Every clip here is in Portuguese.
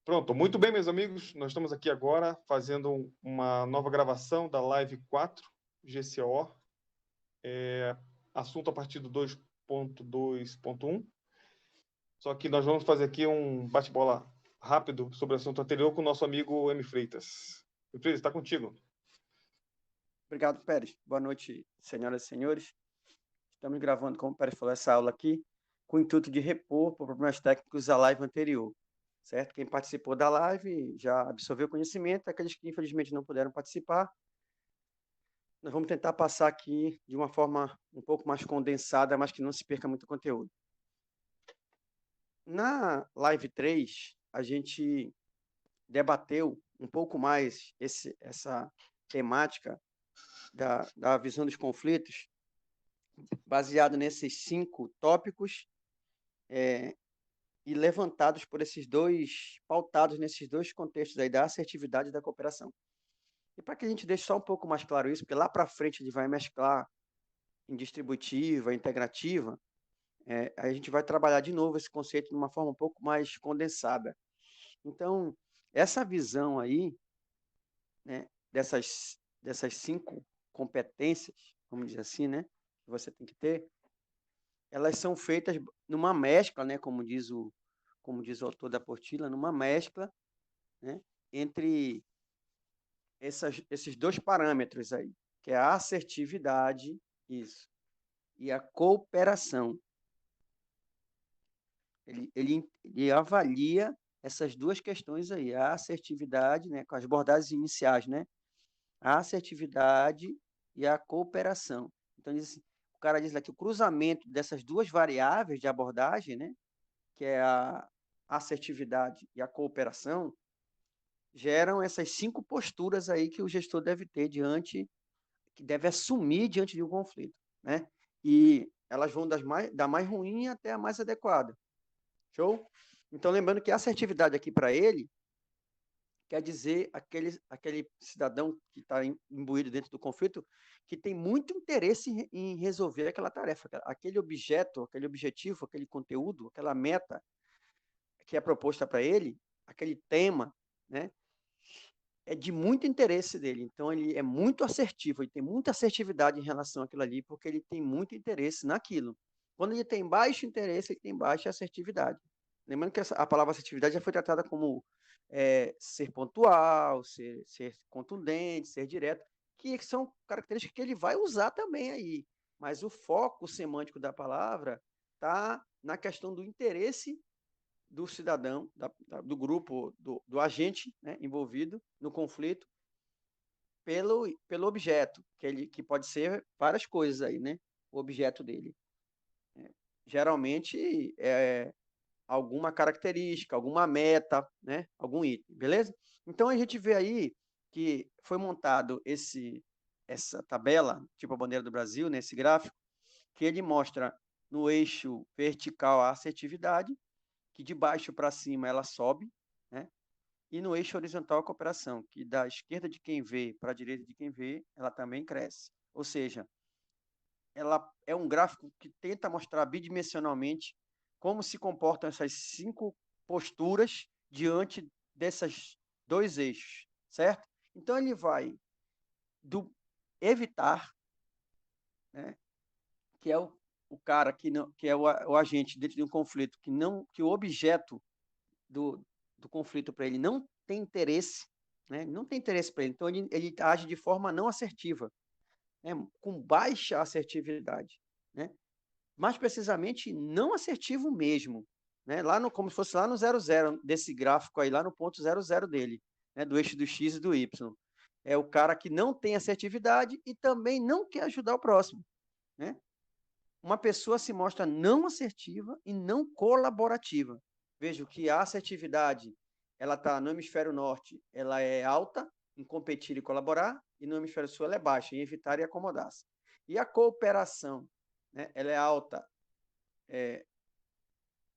Pronto, muito bem, meus amigos. Nós estamos aqui agora fazendo uma nova gravação da Live 4 GCO, assunto a partir do 2.2.1. Só que nós vamos fazer aqui um bate-bola rápido sobre o assunto anterior com o nosso amigo M. Freitas. M. Freitas, está contigo. Obrigado, Pérez. Boa noite, senhoras e senhores. Estamos gravando, como o Pérez falou, essa aula aqui com o intuito de repor por problemas técnicos da live anterior, certo? Quem participou da live já absorveu o conhecimento, aqueles que infelizmente não puderam participar, nós vamos tentar passar aqui de uma forma um pouco mais condensada, mas que não se perca muito conteúdo. Na live 3, a gente debateu um pouco mais essa temática da visão dos conflitos, baseado nesses 5 tópicos e levantados por pautados nesses dois contextos aí, da assertividade e da cooperação. E para que a gente deixe só um pouco mais claro isso, porque lá para frente ele vai mesclar em distributiva, integrativa, a gente vai trabalhar de novo esse conceito de uma forma um pouco mais condensada. Então, essa visão aí, né, dessas 5 competências, vamos dizer assim, né, que você tem que ter, elas são feitas numa mescla, né, como diz o autor da apostila, numa mescla, né, entre esses dois parâmetros aí, que é a assertividade, isso, e a cooperação. Ele avalia essas duas questões aí, a assertividade, né, com as abordagens iniciais, né, a assertividade e a cooperação. Então, o cara diz lá que o cruzamento dessas duas variáveis de abordagem, né, que é a assertividade e a cooperação, geram essas 5 posturas aí que o gestor deve ter que deve assumir diante de um conflito, né? E elas vão da mais ruim até a mais adequada. Show? Então, lembrando que a assertividade aqui para ele quer dizer aquele cidadão que está imbuído dentro do conflito, que tem muito interesse em resolver aquela tarefa, aquele objeto, aquele objetivo, aquele conteúdo, aquela meta que é proposta para ele, aquele tema, né? É de muito interesse dele. Então, ele é muito assertivo, ele tem muita assertividade em relação àquilo ali, porque ele tem muito interesse naquilo. Quando ele tem baixo interesse, ele tem baixa assertividade. Lembrando que a palavra assertividade já foi tratada como ser pontual, ser contundente, ser direto, que são características que ele vai usar também aí. Mas o foco semântico da palavra está na questão do interesse do cidadão, do grupo, do agente, né, envolvido no conflito, pelo objeto, que pode ser várias coisas aí, né? O objeto dele. Geralmente é alguma característica, alguma meta, né? Algum item, beleza? Então a gente vê aí que foi montado essa tabela, tipo a bandeira do Brasil, nesse gráfico, que ele mostra no eixo vertical a assertividade, que de baixo para cima ela sobe, né? E no eixo horizontal a cooperação, que da esquerda de quem vê para a direita de quem vê, ela também cresce. Ou seja, ela é um gráfico que tenta mostrar bidimensionalmente como se comportam essas 5 posturas diante desses dois eixos, certo? Então ele vai do evitar, né, que é o cara que não, que é o agente dentro de um conflito que o objeto do conflito para ele não tem interesse, né? Não tem interesse para ele, então ele age de forma não assertiva, né? Com baixa assertividade, né? Mais precisamente, não assertivo mesmo, né? Como se fosse lá no 00 desse gráfico aí, lá no ponto 00 dele, né? Do eixo do X e do Y. É o cara que não tem assertividade e também não quer ajudar o próximo, né? Uma pessoa se mostra não assertiva e não colaborativa. Vejo que a assertividade, ela está no hemisfério norte, ela é alta em competir e colaborar, e no hemisfério sul ela é baixa em evitar e acomodar-se. E a cooperação, né, ela é alta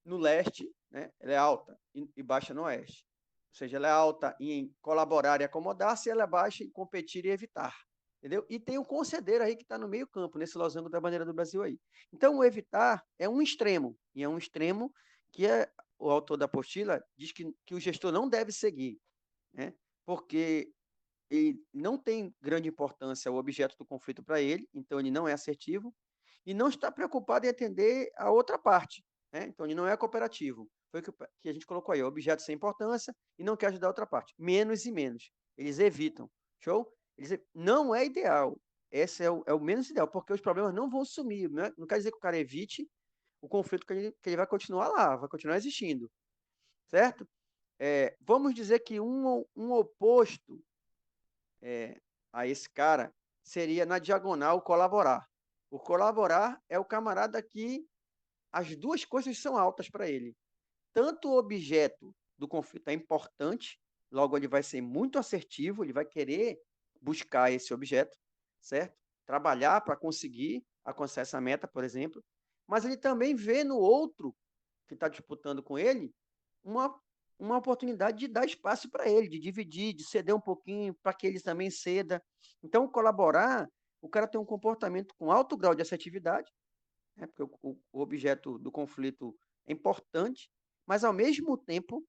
no leste, né, ela é alta e baixa no oeste. Ou seja, ela é alta em colaborar e acomodar-se, e ela é baixa em competir e evitar. Entendeu? E tem o conceder aí que está no meio campo, nesse losango da bandeira do Brasil aí. Então, o evitar é um extremo, e é um extremo que o autor da apostila diz que o gestor não deve seguir, né? Porque ele não tem grande importância o objeto do conflito para ele, então ele não é assertivo, e não está preocupado em atender a outra parte, né? Então ele não é cooperativo. Foi o que a gente colocou aí, objeto sem importância e não quer ajudar a outra parte. Menos e menos. Eles evitam. Show? Não é ideal. Esse é o menos ideal, porque os problemas não vão sumir. Não quer dizer que o cara evite o conflito, que ele vai continuar lá, vai continuar existindo. Certo? Vamos dizer que um oposto a esse cara seria na diagonal colaborar. O colaborar é o camarada que as duas coisas são altas para ele. Tanto o objeto do conflito é importante, logo ele vai ser muito assertivo, ele vai querer buscar esse objeto, certo? Trabalhar para conseguir alcançar essa meta, por exemplo, mas ele também vê no outro que está disputando com ele uma, uma oportunidade de dar espaço para ele, de dividir, de ceder um pouquinho para que ele também ceda. Então, colaborar, o cara tem um comportamento com alto grau de assertividade, né, porque o objeto do conflito é importante, mas, ao mesmo tempo,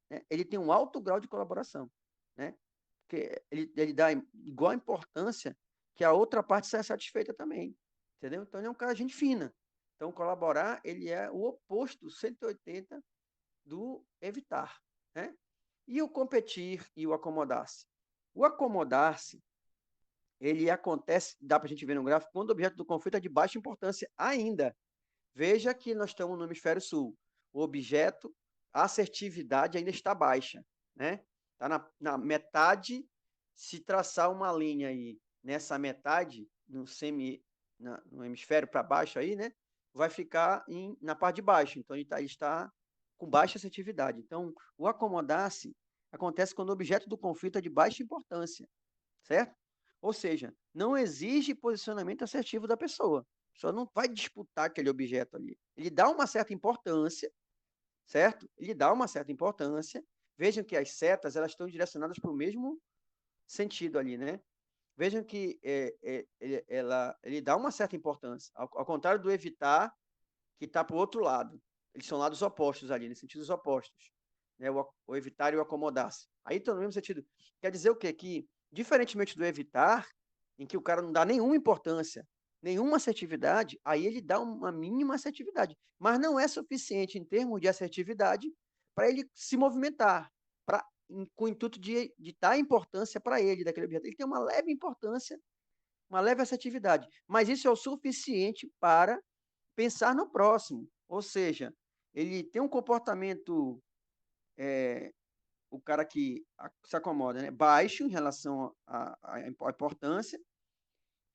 né, ele tem um alto grau de colaboração, né? Porque ele dá igual importância que a outra parte seja satisfeita também, entendeu? Então, ele é um cara gente fina. Então, colaborar, ele é o oposto 180 do evitar, né? E o competir e o acomodar-se? O acomodar-se, ele acontece, dá para a gente ver no gráfico, quando o objeto do conflito é de baixa importância ainda. Veja que nós estamos no hemisfério sul. O objeto, a assertividade ainda está baixa, né? Está na metade. Se traçar uma linha aí nessa metade, no hemisfério para baixo aí, né? Vai ficar na parte de baixo. Então, ele está com baixa assertividade. Então, o acomodar-se acontece quando o objeto do conflito é de baixa importância, certo? Ou seja, não exige posicionamento assertivo da pessoa. A pessoa não vai disputar aquele objeto ali. Ele dá uma certa importância, certo? Ele dá uma certa importância. Vejam que as setas elas estão direcionadas para o mesmo sentido ali, né? Vejam que ele dá uma certa importância, ao contrário do evitar, que está para o outro lado. Eles são lados opostos ali, em sentidos opostos. Né? O evitar e o acomodar-se. Aí estão no mesmo sentido. Quer dizer o quê? Que, diferentemente do evitar, em que o cara não dá nenhuma importância, nenhuma assertividade, aí ele dá uma mínima assertividade. Mas não é suficiente em termos de assertividade para ele se movimentar, com o intuito de dar importância para ele, daquele objeto. Ele tem uma leve importância, uma leve assertividade, mas isso é o suficiente para pensar no próximo. Ou seja, ele tem um comportamento, o cara que se acomoda, né, baixo em relação à importância,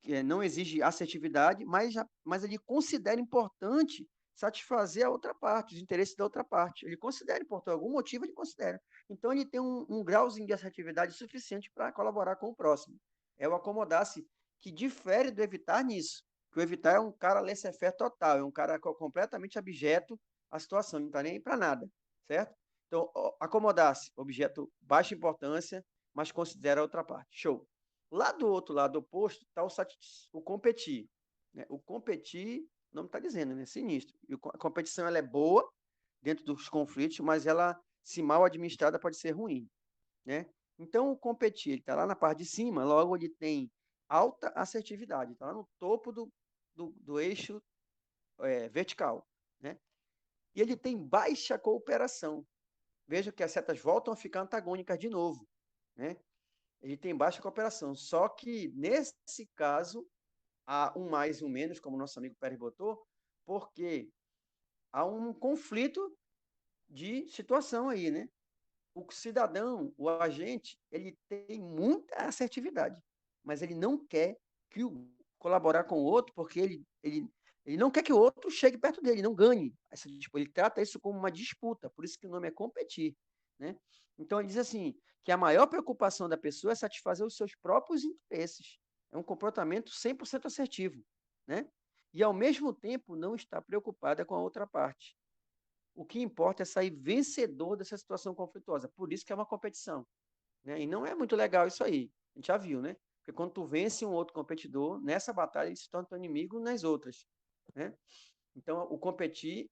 que não exige assertividade, mas ele considera importante satisfazer a outra parte, os interesses da outra parte. Ele considera, por algum motivo, ele considera. Então, ele tem um grauzinho de assertividade suficiente para colaborar com o próximo. É o acomodar-se, que difere do evitar nisso. Que o evitar é um cara laissez-faire total, é um cara completamente abjeto à situação, não está nem aí para nada, certo? Então, acomodar-se, objeto baixa importância, mas considera a outra parte. Show. Lá do outro lado oposto está o competir. Né? O competir, o nome está dizendo, né? Sinistro. E a competição ela é boa dentro dos conflitos, mas ela, se mal administrada, pode ser ruim. Né? Então, o competir está lá na parte de cima, logo ele tem alta assertividade, está lá no topo do eixo vertical. Né? E ele tem baixa cooperação. Veja que as setas voltam a ficar antagônicas de novo. Né? Ele tem baixa cooperação. Só que, nesse caso, há um mais e um menos, como o nosso amigo Pérez botou, porque há um conflito de situação aí, né? O cidadão, o agente, ele tem muita assertividade, mas ele não quer colaborar com o outro porque ele não quer que o outro chegue perto dele, não ganhe. Ele trata isso como uma disputa, por isso que o nome é competir. Né? Então, ele diz assim, que a maior preocupação da pessoa é satisfazer os seus próprios interesses. É um comportamento 100% assertivo. Né? E, ao mesmo tempo, não está preocupada com a outra parte. O que importa é sair vencedor dessa situação conflituosa. Por isso que é uma competição. Né? E não é muito legal isso aí. A gente já viu, né? Porque quando tu vence um outro competidor, nessa batalha ele se torna teu inimigo nas outras. Né? Então, o competir,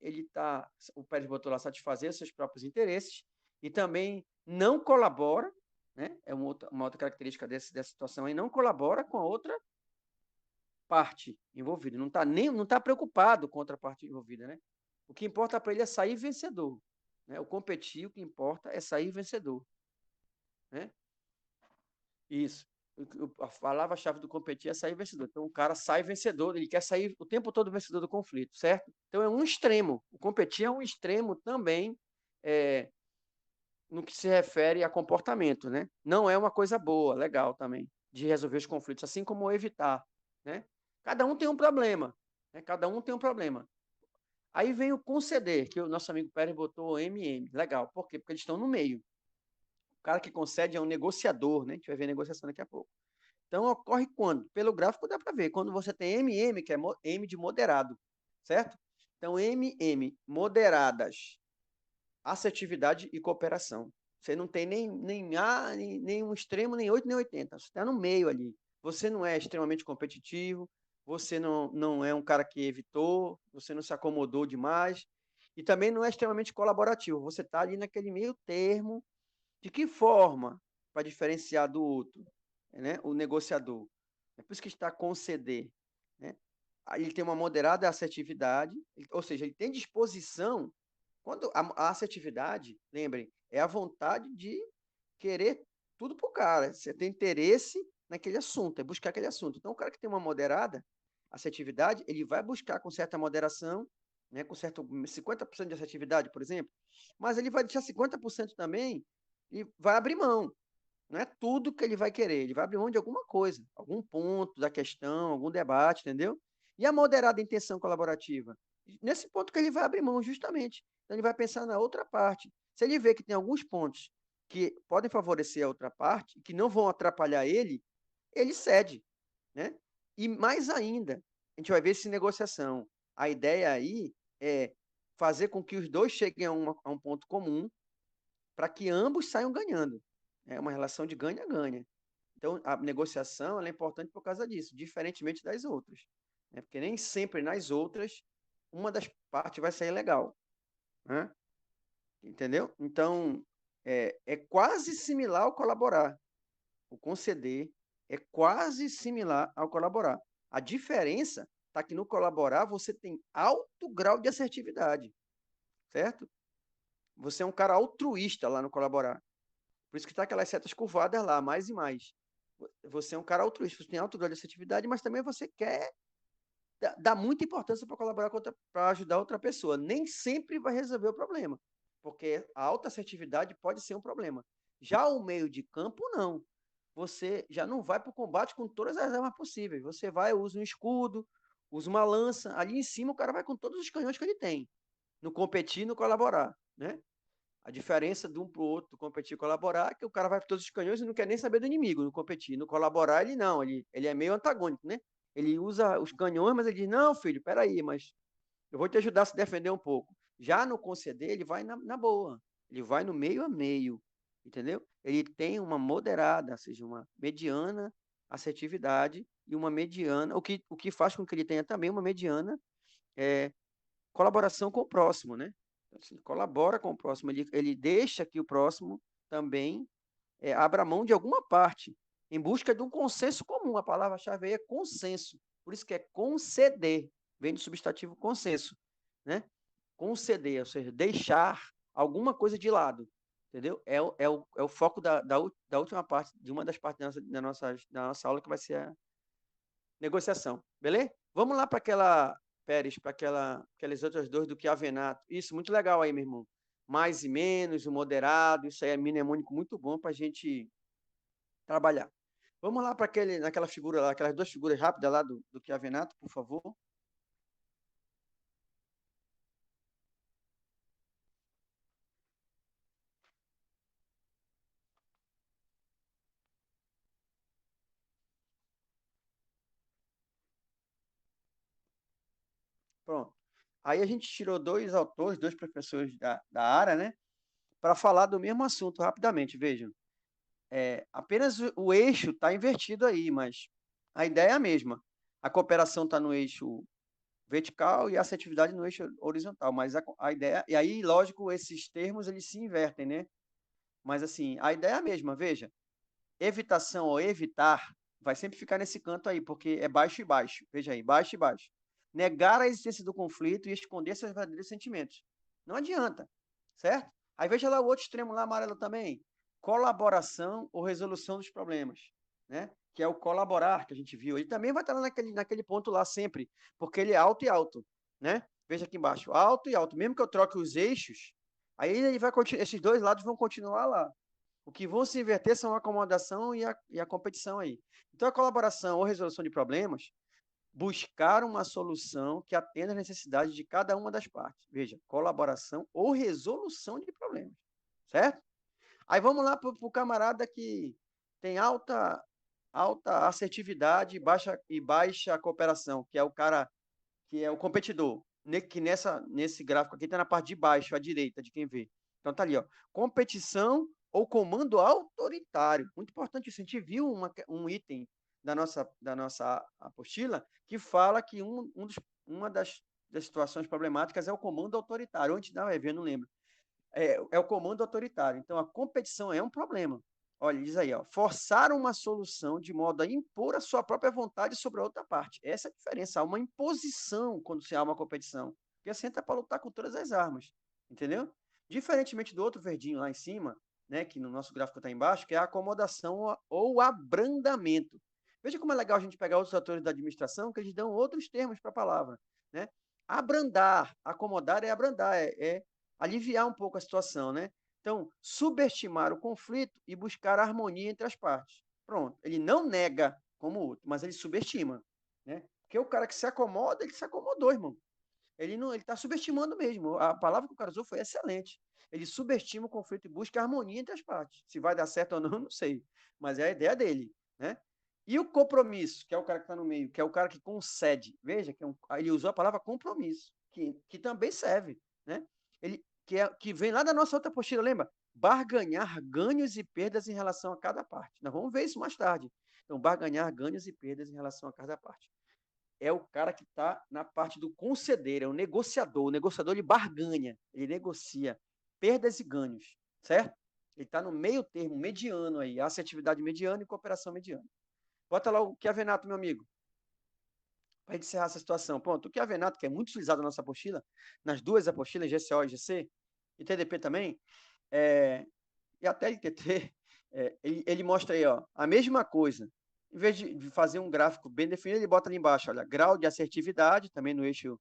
o Pérez botou lá satisfazer seus próprios interesses e também não colabora, né? É uma outra característica dessa situação aí, não colabora com a outra parte envolvida, não tá preocupado com outra parte envolvida, né? O que importa para ele é sair vencedor, né? O competir, o que importa é sair vencedor, né? Isso. A palavra-chave do competir é sair vencedor. Então, o cara sai vencedor, ele quer sair o tempo todo vencedor do conflito, certo? Então, é um extremo. O competir é um extremo também no que se refere a comportamento, né? Não é uma coisa boa, legal também, de resolver os conflitos, assim como evitar, né? Cada um tem um problema, né? Cada um tem um problema. Aí vem o conceder, que o nosso amigo Pérez botou MM. Legal. Por quê? Porque eles estão no meio. O cara que concede é um negociador, né? A gente vai ver a negociação daqui a pouco. Então, ocorre quando? Pelo gráfico dá para ver. Quando você tem MM, que é M de moderado, certo? Então, MM, moderadas, assertividade e cooperação. Você não tem nem um extremo, nem 8, nem 80. Você está no meio ali. Você não é extremamente competitivo, você não é um cara que evitou, você não se acomodou demais, e também não é extremamente colaborativo. Você está ali naquele meio termo. De que forma? Para diferenciar do outro, né? O negociador. É por isso que está conceder, né? Aí ele tem uma moderada assertividade, ou seja, ele tem disposição. Quando a assertividade, lembrem, é a vontade de querer tudo para o cara. Você tem interesse naquele assunto, é buscar aquele assunto. Então, o cara que tem uma moderada assertividade, ele vai buscar com certa moderação, né, com certo 50% de assertividade, por exemplo, mas ele vai deixar 50% também e vai abrir mão. Não é tudo que ele vai querer, ele vai abrir mão de alguma coisa, algum ponto da questão, algum debate, entendeu? E a moderada intenção colaborativa? Nesse ponto que ele vai abrir mão, justamente. Então, ele vai pensar na outra parte. Se ele vê que tem alguns pontos que podem favorecer a outra parte, que não vão atrapalhar ele cede, né? E mais ainda, a gente vai ver essa negociação. A ideia aí é fazer com que os dois cheguem a um ponto comum para que ambos saiam ganhando. É uma relação de ganha-ganha. Então, a negociação é importante por causa disso, diferentemente das outras. Né? Porque nem sempre nas outras uma das partes vai sair legal. Né? Entendeu? Então, é quase similar ao colaborar. O conceder é quase similar ao colaborar. A diferença está que no colaborar você tem alto grau de assertividade, certo? Você é um cara altruísta lá no colaborar. Por isso que está aquelas setas curvadas lá, mais e mais. Você é um cara altruísta, você tem alto grau de assertividade, mas também você quer dar muita importância para colaborar para ajudar outra pessoa. Nem sempre vai resolver o problema, porque a alta assertividade pode ser um problema. Já o meio de campo, não. Você já não vai para o combate com todas as armas possíveis. Você vai, usa um escudo, usa uma lança. Ali em cima, o cara vai com todos os canhões que ele tem. No competir, no colaborar, né? A diferença de um para o outro, competir e colaborar, é que o cara vai para todos os canhões e não quer nem saber do inimigo, no competir. No colaborar, ele não, ele é meio antagônico, né? Ele usa os canhões, mas ele diz, não, filho, peraí, mas eu vou te ajudar a se defender um pouco. Já no conceder, ele vai na boa. Ele vai no meio a meio, entendeu? Ele tem uma moderada, ou seja, uma mediana assertividade e uma mediana, o que faz com que ele tenha também uma mediana colaboração com o próximo, né? Assim, colabora com o próximo, ele deixa que o próximo também abra mão de alguma parte, em busca de um consenso comum. A palavra-chave aí é consenso. Por isso que é conceder, vem do substantivo consenso, né? Conceder, ou seja, deixar alguma coisa de lado, entendeu? É o foco da última parte, de uma das partes da nossa aula, que vai ser a negociação, beleza? Vamos lá para aquela, Pérez, para aquelas outras duas do Chiavenato. Isso, muito legal aí, meu irmão. Mais e menos, o moderado, isso aí é mnemônico muito bom para a gente trabalhar. Vamos lá para naquela figura lá, aquelas duas figuras rápidas lá do Chiavenato, por favor. Pronto. Aí a gente tirou dois autores, dois professores da área, né, para falar do mesmo assunto rapidamente. Vejam, apenas o eixo está invertido aí, mas a ideia é a mesma. A cooperação está no eixo vertical e assertividade no eixo horizontal. Mas a ideia... E aí, lógico, esses termos, eles se invertem, né? Mas, assim, a ideia é a mesma, veja. Evitação ou evitar vai sempre ficar nesse canto aí, porque é baixo e baixo. Veja aí, baixo e baixo. Negar a existência do conflito e esconder seus verdadeiros sentimentos. Não adianta, certo? Aí veja lá o outro extremo lá, amarelo também. Colaboração ou resolução dos problemas, né? Que é o colaborar, que a gente viu. Ele também vai estar lá naquele ponto lá sempre, porque ele é alto e alto, né? Veja aqui embaixo, alto e alto. Mesmo que eu troque os eixos, aí ele vai continuar, esses dois lados vão continuar lá. O que vão se inverter são a acomodação e a competição aí. Então, a colaboração ou resolução de problemas, buscar uma solução que atenda às necessidades de cada uma das partes. Veja, colaboração ou resolução de problemas, certo? Aí vamos lá para o camarada que tem alta assertividade e baixa cooperação, que é o cara que é o competidor, que nesse gráfico aqui está na parte de baixo, à direita de quem vê. Então tá ali, ó, competição ou comando autoritário. Muito importante isso. A gente viu um item da nossa apostila que fala que uma das situações problemáticas é o comando autoritário. Onde não vai ver, não lembro. É o comando autoritário. Então a competição é um problema. Olha, diz aí, ó, forçar uma solução de modo a impor a sua própria vontade sobre a outra parte. Essa é a diferença. Há uma imposição quando se há uma competição. Porque você entra para lutar com todas as armas. Entendeu? Diferentemente do outro verdinho lá em cima, né, que no nosso gráfico está embaixo, que é a acomodação ou abrandamento. Veja como é legal a gente pegar outros atores da administração, que eles dão outros termos para a palavra. Né? Abrandar, acomodar é abrandar, é aliviar um pouco a situação, né? Então, subestimar o conflito e buscar harmonia entre as partes. Pronto. Ele não nega como o outro, mas ele subestima, né? Porque o cara que se acomoda, ele se acomodou, irmão. Ele não, ele está subestimando mesmo. A palavra que o cara usou foi excelente. Ele subestima o conflito e busca harmonia entre as partes. Se vai dar certo ou não, não sei. Mas é a ideia dele, né? E o compromisso, que é o cara que está no meio, que é o cara que concede. Veja, ele usou a palavra compromisso, que também serve, né? Que vem lá da nossa outra postura, lembra? Barganhar ganhos e perdas em relação a cada parte. Nós vamos ver isso mais tarde. Então, barganhar ganhos e perdas em relação a cada parte. É o cara que está na parte do conceder, é o negociador. O negociador ele barganha, ele negocia perdas e ganhos, certo? Ele está no meio termo, mediano aí, assertividade mediana e cooperação mediana. Bota lá o Chiavenato, meu amigo, para encerrar essa situação. Pronto, o Chiavenato, que é muito utilizado na nossa apostila, nas duas apostilas, GCO e GC, e TDP também, e até LTT, ele mostra aí, ó, a mesma coisa. Em vez de fazer um gráfico bem definido, ele bota ali embaixo, olha, grau de assertividade, também no eixo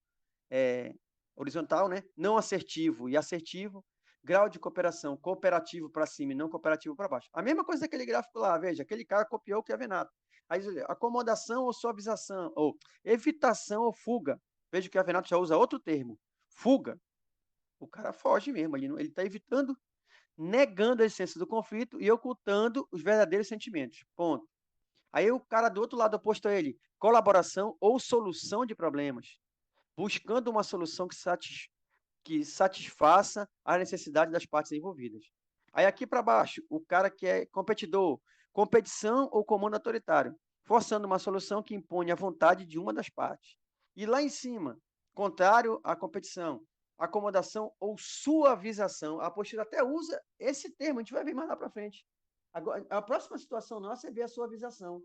horizontal, né? Não assertivo e assertivo, grau de cooperação, cooperativo para cima e não cooperativo para baixo. A mesma coisa daquele gráfico lá, veja, aquele cara copiou o Chiavenato. Aí, acomodação ou suavização, ou evitação ou fuga. Veja que o Chiavenato já usa outro termo, fuga. O cara foge mesmo, ele está evitando, negando a existência do conflito e ocultando os verdadeiros sentimentos. Ponto. Aí o cara do outro lado oposto a ele, colaboração ou solução de problemas, buscando uma solução que satisfaça a necessidade das partes envolvidas. Aí aqui para baixo, o cara que é competidor, competição ou comando autoritário, forçando uma solução que impõe a vontade de uma das partes. E lá em cima, contrário à competição, acomodação ou suavização. A apostila até usa esse termo, a gente vai ver mais lá para frente. Agora, a próxima situação nossa é ver a suavização,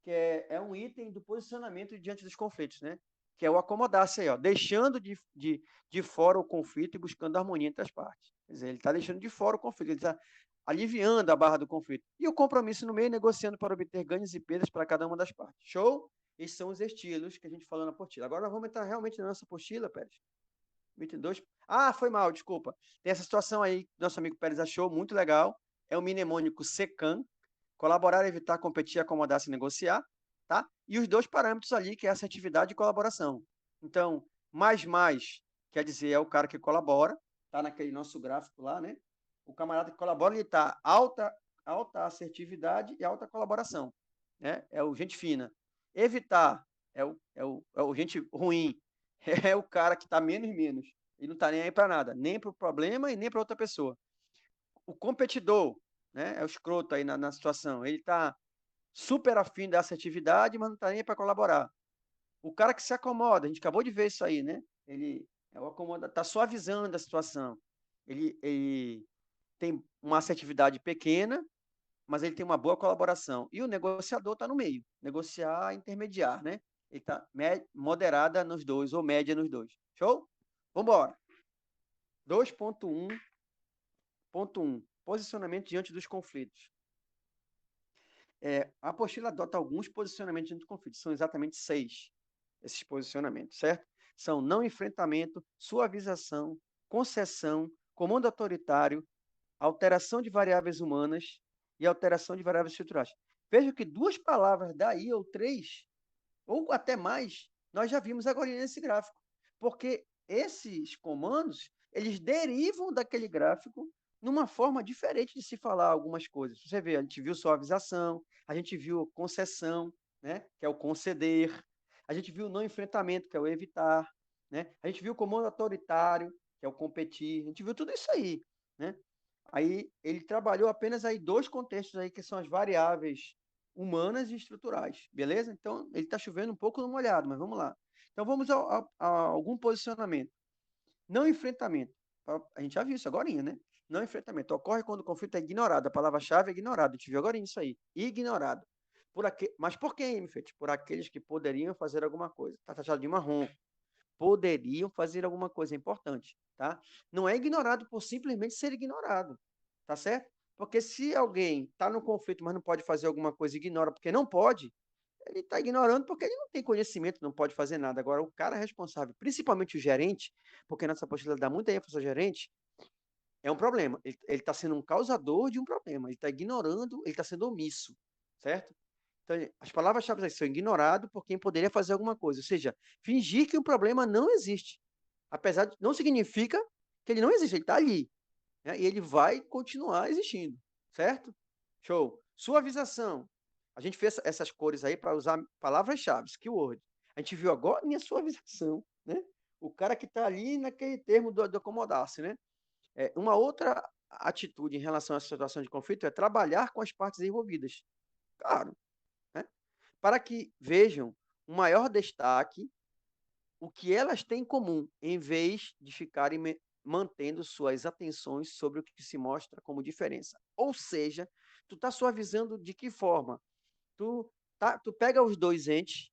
que é um item do posicionamento diante dos conflitos, né? Que é o acomodar-se aí, ó, deixando de fora o conflito e buscando harmonia entre as partes. Quer dizer, ele está deixando de fora o conflito, ele está aliviando a barra do conflito. E o compromisso no meio, negociando para obter ganhos e perdas para cada uma das partes. Show? Esses são os estilos que a gente falou na apostila. Agora nós vamos entrar realmente na nossa apostila, Pérez. 22. Ah, foi mal, desculpa. Tem essa situação aí que nosso amigo Pérez achou muito legal. É o mnemônico SECAM, colaborar, evitar, competir, acomodar-se e negociar, tá? E os dois parâmetros ali, que é assertividade e colaboração. Então, mais, quer dizer, é o cara que colabora, tá naquele nosso gráfico lá, né? O camarada que colabora, ele tá alta assertividade e alta colaboração, né? É o gente fina. Evitar é o gente ruim, é o cara que tá menos. Ele não tá nem aí para nada, nem para o problema e nem para outra pessoa. O competidor, né, é o escroto aí na situação. Ele está super afim da assertividade, mas não está nem para colaborar. O cara que se acomoda, a gente acabou de ver isso aí, né? Ele está suavizando a situação. Ele tem uma assertividade pequena, mas ele tem uma boa colaboração. E o negociador está no meio, negociar, intermediar, né? Ele está moderada nos dois, ou média nos dois. Show? Vamos embora. 2.1.1. Posicionamento diante dos conflitos. A apostila adota alguns posicionamentos diante dos conflitos. São exatamente 6 esses posicionamentos, certo? São não enfrentamento, suavização, concessão, comando autoritário, alteração de variáveis humanas e alteração de variáveis estruturais. Veja que 2 palavras daí, ou 3, ou até mais, nós já vimos agora nesse gráfico. Porque esses comandos, eles derivam daquele gráfico numa forma diferente de se falar algumas coisas. Você vê, a gente viu suavização, a gente viu concessão, né, que é o conceder, a gente viu não enfrentamento, que é o evitar, né, a gente viu o comando autoritário, que é o competir, a gente viu tudo isso aí, né? Aí ele trabalhou apenas aí 2 contextos aí, que são as variáveis humanas e estruturais, beleza? Então, ele está chovendo um pouco no molhado, mas vamos lá. Então, vamos a algum posicionamento. Não enfrentamento. A gente já viu isso agora, né? Não enfrentamento. Ocorre quando o conflito é ignorado. A palavra-chave é ignorado. A gente viu agora isso aí. Ignorado. Mas por quem, Mfete? Por aqueles que poderiam fazer alguma coisa. Está taxado de marrom. Poderiam fazer alguma coisa importante, tá? Não é ignorado por simplesmente ser ignorado, tá certo? Porque se alguém está no conflito, mas não pode fazer alguma coisa, ignora porque não pode, ele está ignorando porque ele não tem conhecimento, não pode fazer nada. Agora, o cara responsável, principalmente o gerente, porque nessa apostila dá muita ênfase ao gerente, é um problema. Ele está sendo um causador de um problema. Ele está ignorando, ele está sendo omisso, certo? Então, as palavras-chave são ignorado por quem poderia fazer alguma coisa. Ou seja, fingir que o problema não existe. Apesar de não significa que ele não existe, ele está ali. Né? E ele vai continuar existindo, certo? Show. Suavização. A gente fez essas cores aí para usar palavras-chave, keyword. A gente viu agora em suavização, né? O cara que está ali naquele termo do acomodar-se, né? Uma outra atitude em relação à situação de conflito é trabalhar com as partes envolvidas. Claro, né? Para que vejam um maior destaque o que elas têm em comum, em vez de ficarem mantendo suas atenções sobre o que se mostra como diferença. Ou seja, tu está suavizando de que forma? Tu pega os dois entes,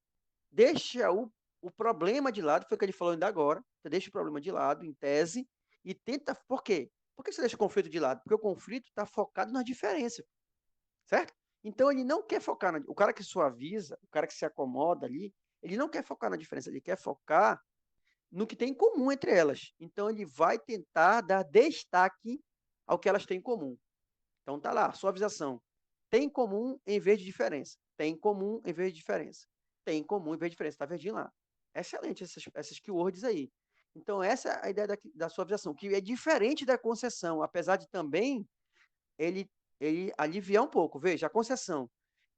deixa o problema de lado, foi o que ele falou ainda agora, você deixa o problema de lado, em tese, e tenta. Por quê? Por que você deixa o conflito de lado? Porque o conflito está focado na diferença, certo? Então ele não quer focar o cara que suaviza, o cara que se acomoda ali, ele não quer focar na diferença, ele quer focar no que tem em comum entre elas. Então ele vai tentar dar destaque ao que elas têm em comum. Então tá lá, suavização. Tem em comum em vez de diferença. Tem em comum em vez de diferença. Tem em comum em vez de diferença. Tá verdinho lá. Excelente essas keywords aí. Então essa é a ideia da suavização, que é diferente da concessão, apesar de também ele aliviar um pouco. Veja, a concessão,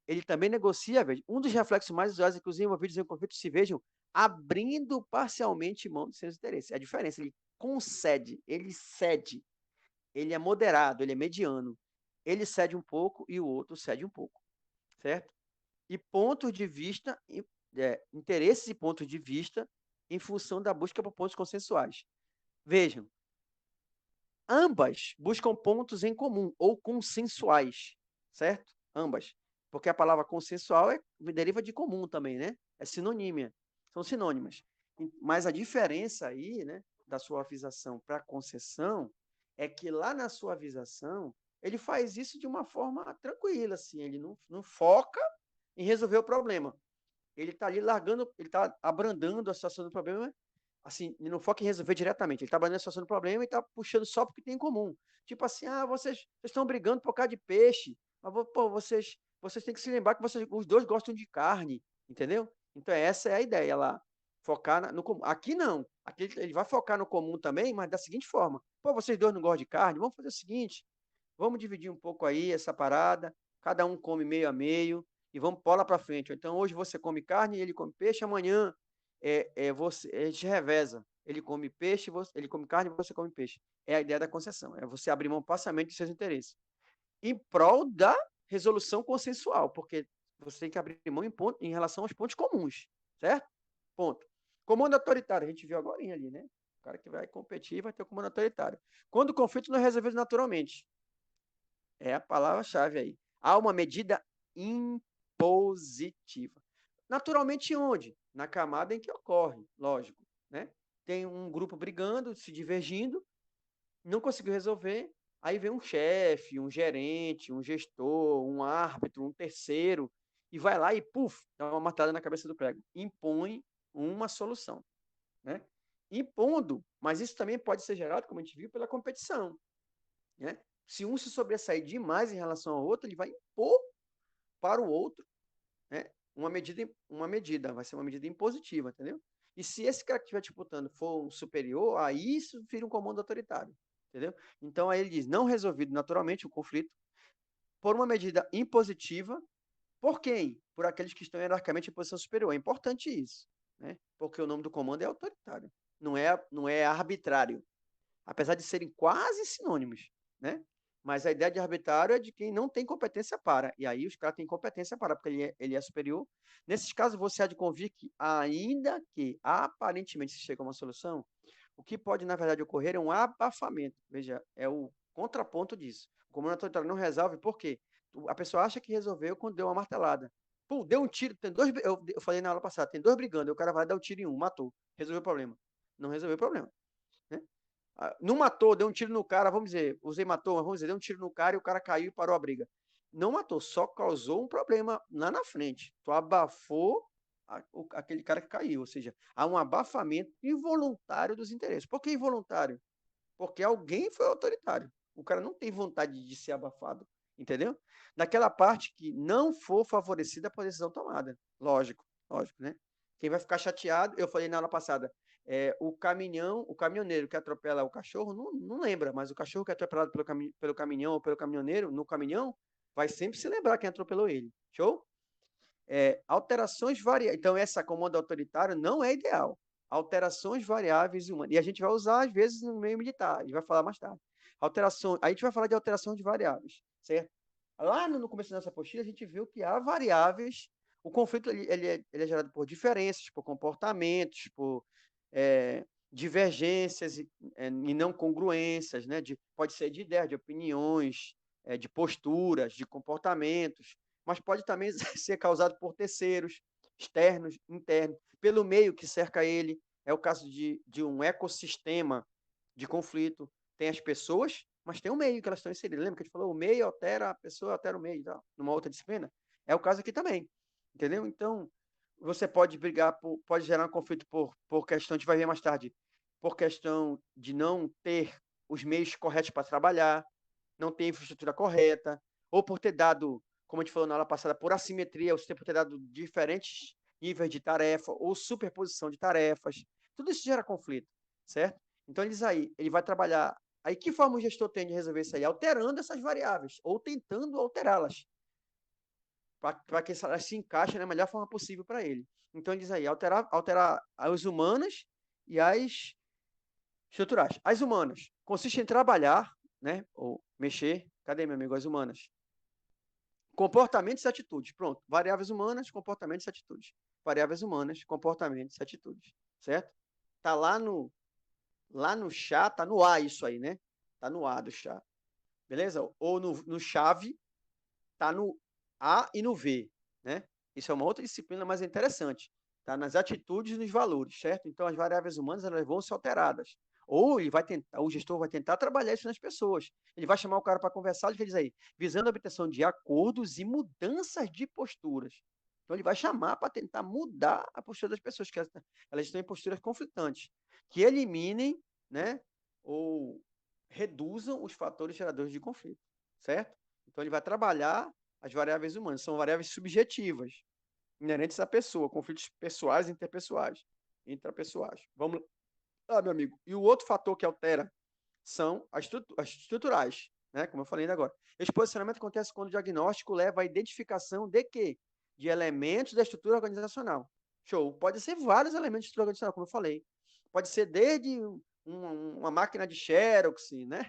ele também negocia, veja, um dos reflexos mais usuais é que os envolvidos em conflito se vejam abrindo parcialmente mão dos seus interesses. A diferença, ele concede, ele cede, ele é moderado, ele é mediano. Ele cede um pouco e o outro cede um pouco, certo? E pontos de vista, interesses e pontos de vista em função da busca por pontos consensuais. Vejam, ambas buscam pontos em comum ou consensuais, certo? Ambas. Porque a palavra consensual deriva de comum também, né? É sinonímia. São sinônimas. Mas a diferença aí, né, da suavização para a concessão é que lá na suavização ele faz isso de uma forma tranquila, assim, ele não foca em resolver o problema. Ele está ali largando, ele está abrandando a situação do problema, assim, ele não foca em resolver diretamente, ele está abrandando a situação do problema e está puxando só porque tem em comum. Tipo assim, vocês estão brigando por causa de peixe, mas pô, vocês têm que se lembrar que os dois gostam de carne, entendeu? Então essa é a ideia lá, focar no comum. Aqui não, aqui ele vai focar no comum também, mas da seguinte forma, pô, vocês dois não gostam de carne, vamos fazer o seguinte, vamos dividir um pouco aí essa parada, cada um come meio a meio, e vamos bola para frente. Então, hoje você come carne e ele come peixe, amanhã a gente reveza. Ele come peixe, ele come carne e você come peixe. É a ideia da concessão, é você abrir mão parcialmente dos seus interesses. Em prol da resolução consensual, porque você tem que abrir mão em relação aos pontos comuns, certo? Ponto. Comando autoritário, a gente viu agora ali, né? O cara que vai competir vai ter o comando autoritário. Quando o conflito não é resolvido naturalmente. É a palavra-chave aí. Há uma medida impositiva. Naturalmente onde? Na camada em que ocorre, lógico, né? Tem um grupo brigando, se divergindo, não conseguiu resolver, aí vem um chefe, um gerente, um gestor, um árbitro, um terceiro, e vai lá e, puf, dá uma matada na cabeça do prego. Impõe uma solução, né? Impondo, mas isso também pode ser gerado, como a gente viu, pela competição, né? Se um se sobressair demais em relação ao outro, ele vai impor para o outro, né? Uma medida, vai ser uma medida impositiva, entendeu? E se esse cara que estiver disputando for um superior, aí isso vira um comando autoritário, entendeu? Então aí ele diz, não resolvido naturalmente o conflito, por uma medida impositiva, por quem? Por aqueles que estão hierarquicamente em posição superior. É importante isso, né? Porque o nome do comando é autoritário, não é arbitrário, apesar de serem quase sinônimos, né? Mas a ideia de arbitrário é de quem não tem competência para. E aí os caras têm competência para, porque ele é superior. Nesses casos, você há de convir que, ainda que aparentemente se chegue a uma solução, o que pode, na verdade, ocorrer é um abafamento. Veja, é o contraponto disso. O comando autoritário não resolve, por quê? A pessoa acha que resolveu quando deu uma martelada. Pô, deu um tiro, tem dois. Eu falei na aula passada, tem dois brigando, o cara vai dar um tiro em um, matou. Resolveu o problema. Não resolveu o problema, né? Não matou, deu um tiro no cara, vamos dizer, usei matou, mas vamos dizer, deu um tiro no cara e o cara caiu e parou a briga. Não matou, só causou um problema lá na frente. Tu abafou aquele cara que caiu, ou seja, há um abafamento involuntário dos interesses. Por que involuntário? Porque alguém foi autoritário. O cara não tem vontade de ser abafado, entendeu? Naquela parte que não for favorecida a decisão tomada. Lógico, lógico, né? Quem vai ficar chateado, eu falei na aula passada, o caminhoneiro que atropela o cachorro, não lembra, mas o cachorro que é atropelado pelo caminhão ou pelo caminhoneiro no caminhão, vai sempre se lembrar quem atropelou ele. Show? Alterações variáveis. Então, essa comando autoritário não é ideal. Alterações variáveis humanas. E a gente vai usar, às vezes, no meio militar. A gente vai falar mais tarde. Alteração, a gente vai falar de alteração de variáveis, certo? Lá no começo da nossa apostila, a gente viu que há variáveis. O conflito ele é gerado por diferenças, por comportamentos, por divergências e não congruências, né? Pode ser de ideias, de opiniões, de posturas, de comportamentos, mas pode também ser causado por terceiros, externos, internos, pelo meio que cerca ele. É o caso de um ecossistema de conflito. Tem as pessoas, mas tem o meio que elas estão inseridas. Lembra que a gente falou? O meio altera a pessoa, altera o meio, tal, numa outra disciplina? É o caso aqui também, entendeu? Então, você pode brigar, pode gerar um conflito por questão, a gente vai ver mais tarde, por questão de não ter os meios corretos para trabalhar, não ter infraestrutura correta, ou por ter dado, como a gente falou na aula passada, por assimetria, você por ter dado diferentes níveis de tarefa, ou superposição de tarefas. Tudo isso gera conflito, certo? Então, ele vai trabalhar. Aí, que forma o gestor tem de resolver isso aí? Alterando essas variáveis, ou tentando alterá-las, para que elas se encaixem da melhor forma possível para ele. Então, ele diz aí, alterar as humanas e as estruturais. As humanas consiste em trabalhar, né, ou mexer, cadê, meu amigo, as humanas? Comportamentos e atitudes, pronto. Variáveis humanas, comportamentos e atitudes. Variáveis humanas, comportamentos e atitudes, certo? Tá lá no chá, tá no A isso aí, né? Tá no A do chá, beleza? Ou no chave, tá no A e no V, né? Isso é uma outra disciplina mais interessante. Tá nas atitudes e nos valores, certo? Então, as variáveis humanas elas vão ser alteradas. Ou o gestor vai tentar trabalhar isso nas pessoas. Ele vai chamar o cara para conversar, ele diz aí, visando a obtenção de acordos e mudanças de posturas. Então, ele vai chamar para tentar mudar a postura das pessoas, que elas estão em posturas conflitantes, que eliminem, né, ou reduzam os fatores geradores de conflito, certo? Então, ele vai trabalhar as variáveis humanas, são variáveis subjetivas, inerentes à pessoa, conflitos pessoais e interpessoais, intrapessoais. Vamos lá, meu amigo. E o outro fator que altera são as estruturais, né? Como eu falei ainda agora. Esse posicionamento acontece quando o diagnóstico leva à identificação de quê? De elementos da estrutura organizacional. Show. Pode ser vários elementos da estrutura organizacional, como eu falei. Pode ser desde uma máquina de Xerox, né?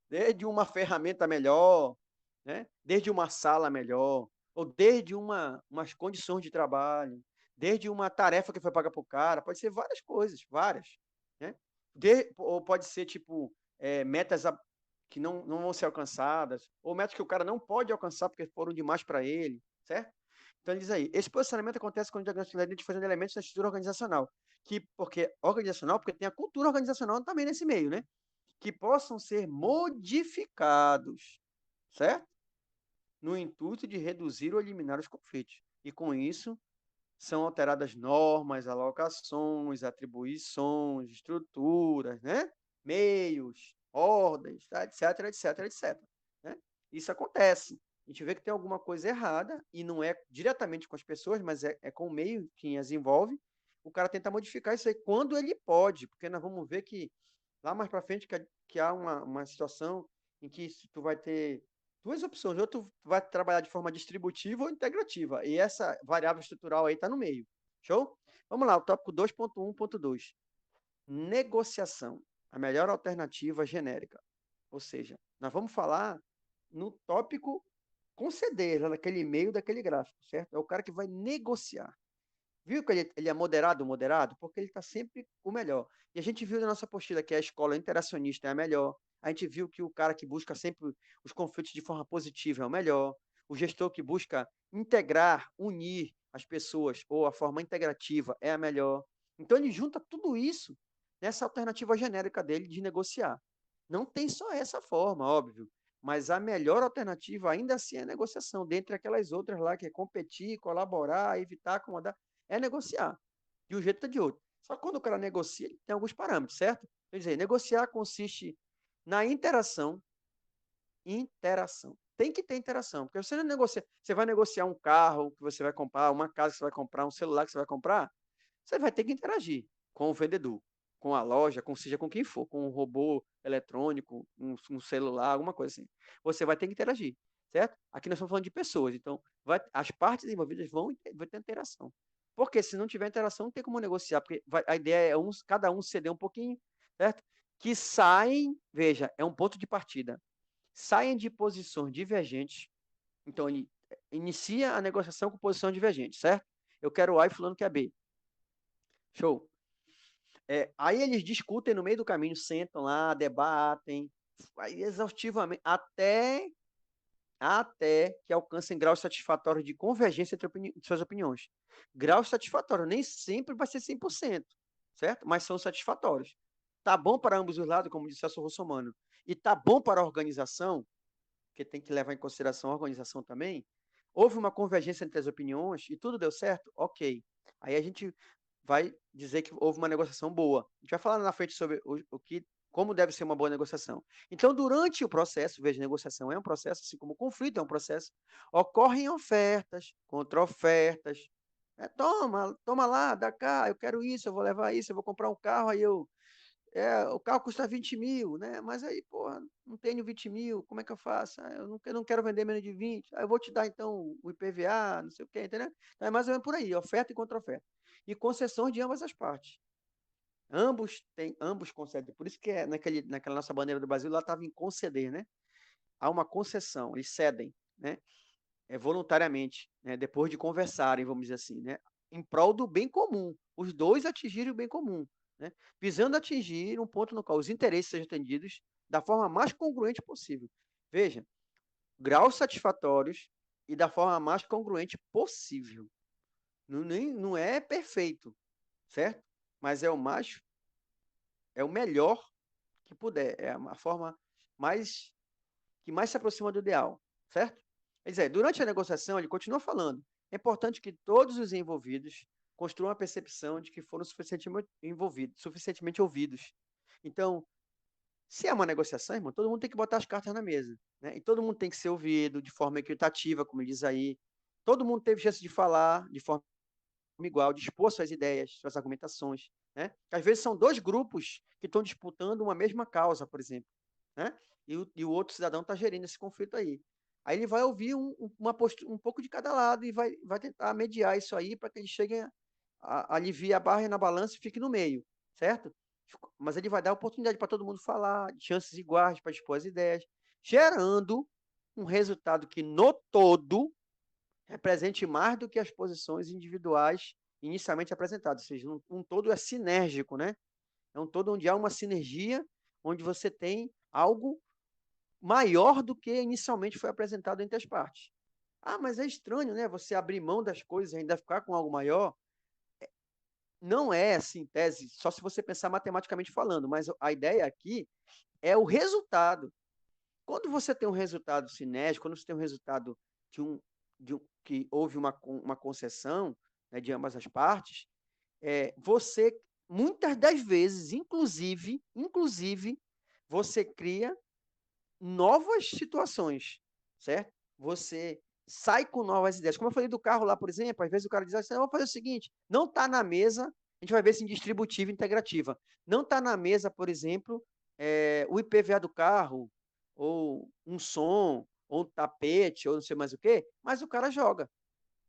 Desde uma ferramenta melhor, né? Desde uma sala melhor, ou desde umas condições de trabalho, desde uma tarefa que foi paga para o cara, pode ser várias coisas, várias, né? Ou pode ser, tipo, metas que não vão ser alcançadas, ou metas que o cara não pode alcançar porque foram demais para ele, certo? Então, ele diz aí, esse posicionamento acontece quando o diagnóstico está identificando elementos da estrutura organizacional, porque tem a cultura organizacional também nesse meio, né? Que possam ser modificados, certo? No intuito de reduzir ou eliminar os conflitos. E com isso, são alteradas normas, alocações, atribuições, estruturas, né? Meios, ordens, tá? etc, etc, etc. Né? Isso acontece. A gente vê que tem alguma coisa errada, e não é diretamente com as pessoas, mas é com o meio que as envolve. O cara tenta modificar isso aí quando ele pode, porque nós vamos ver que lá mais para frente que há uma situação em que tu vai ter duas opções, ou tu vai trabalhar de forma distributiva ou integrativa, e essa variável estrutural aí está no meio. Show? Vamos lá, o tópico 2.1.2. Negociação, a melhor alternativa genérica. Ou seja, nós vamos falar no tópico conceder, lá naquele meio daquele gráfico, certo? É o cara que vai negociar. Viu que ele é moderado, moderado? Porque ele está sempre o melhor. E a gente viu na nossa apostila que a escola interacionista é a melhor. A gente viu que o cara que busca sempre os conflitos de forma positiva é o melhor. O gestor que busca integrar, unir as pessoas, ou a forma integrativa, é a melhor. Então ele junta tudo isso nessa alternativa genérica dele de negociar. Não tem só essa forma, óbvio. Mas a melhor alternativa ainda assim é a negociação, dentre aquelas outras lá, que é competir, colaborar, evitar acomodar, é negociar, de um jeito ou de outro. Só que quando o cara negocia, ele tem alguns parâmetros, certo? Quer dizer, negociar consiste na interação. Tem que ter interação, porque você não negocia, você vai negociar um carro que você vai comprar, uma casa que você vai comprar, um celular que você vai comprar, você vai ter que interagir com o vendedor, com a loja, seja com quem for, com um robô eletrônico, um celular, alguma coisa assim. Você vai ter que interagir, certo? Aqui nós estamos falando de pessoas, então as partes envolvidas vão ter interação. Porque se não tiver interação, não tem como negociar, porque a ideia é cada um ceder um pouquinho, certo? Que saem, veja, é um ponto de partida, saem de posições divergentes, então ele inicia a negociação com posição divergente, certo? Eu quero A e fulano quer B. Show. Aí eles discutem no meio do caminho, sentam lá, debatem, aí exaustivamente, até que alcancem graus satisfatórios de convergência entre suas opiniões. Graus satisfatórios, nem sempre vai ser 100%, certo? Mas são satisfatórios. Tá bom para ambos os lados, como disse o Russomano, e tá bom para a organização, porque tem que levar em consideração a organização também. Houve uma convergência entre as opiniões e tudo deu certo? Ok. Aí a gente vai dizer que houve uma negociação boa. A gente vai falar na frente sobre como deve ser uma boa negociação. Então, durante o processo, veja, negociação é um processo, assim como o conflito é um processo, ocorrem ofertas, contra-ofertas. Toma lá, dá cá, eu quero isso, eu vou levar isso, eu vou comprar um carro, aí o carro custa 20 mil, né? Mas aí, porra, não tenho 20 mil, como é que eu faço? Eu não quero vender menos de 20, eu vou te dar então o IPVA, não sei o quê, entendeu? Então é mais ou menos por aí, oferta e contra-oferta. E concessões de ambas as partes. Ambos concedem. Por isso que naquela nossa bandeira do Brasil, lá estava em conceder, né? Há uma concessão, eles cedem, né? Voluntariamente, né? Depois de conversarem, vamos dizer assim, né? Em prol do bem comum. Os dois atingirem o bem comum, né? Visando atingir um ponto no qual os interesses sejam atendidos da forma mais congruente possível. Veja, graus satisfatórios e da forma mais congruente possível. Não é perfeito, certo? Mas é o melhor que puder. É a forma que mais se aproxima do ideal, certo? Quer dizer, durante a negociação, ele continua falando, é importante que todos os envolvidos construam a percepção de que foram suficientemente ouvidos. Então, se é uma negociação, irmão, todo mundo tem que botar as cartas na mesa, né? E todo mundo tem que ser ouvido de forma equitativa, como ele diz aí. Todo mundo teve chance de falar de forma igual, de expor suas ideias, suas argumentações, né? Às vezes são dois grupos que estão disputando uma mesma causa, por exemplo, né? E o outro cidadão está gerindo esse conflito aí. Aí ele vai ouvir um pouco de cada lado e vai tentar mediar isso aí para que ele chegue alivie a barra na balança e fique no meio, certo? Mas ele vai dar oportunidade para todo mundo falar, chances iguais para expor as ideias, gerando um resultado que, no todo, represente mais do que as posições individuais inicialmente apresentados, ou seja, um todo é sinérgico, né? É um todo onde há uma sinergia, onde você tem algo maior do que inicialmente foi apresentado entre as partes. Ah, mas é estranho, né? Você abrir mão das coisas e ainda ficar com algo maior. Não é assim, tese, só se você pensar matematicamente falando, mas a ideia aqui é o resultado. Quando você tem um resultado sinérgico, quando você tem um resultado que houve uma concessão, né, de ambas as partes, você, muitas das vezes, inclusive, você cria novas situações, certo? Você sai com novas ideias. Como eu falei do carro lá, por exemplo, às vezes o cara diz assim, vamos fazer o seguinte, não está na mesa, a gente vai ver se em distributiva e integrativa, não está na mesa, por exemplo, o IPVA do carro, ou um som, ou um tapete, ou não sei mais o quê, mas o cara joga,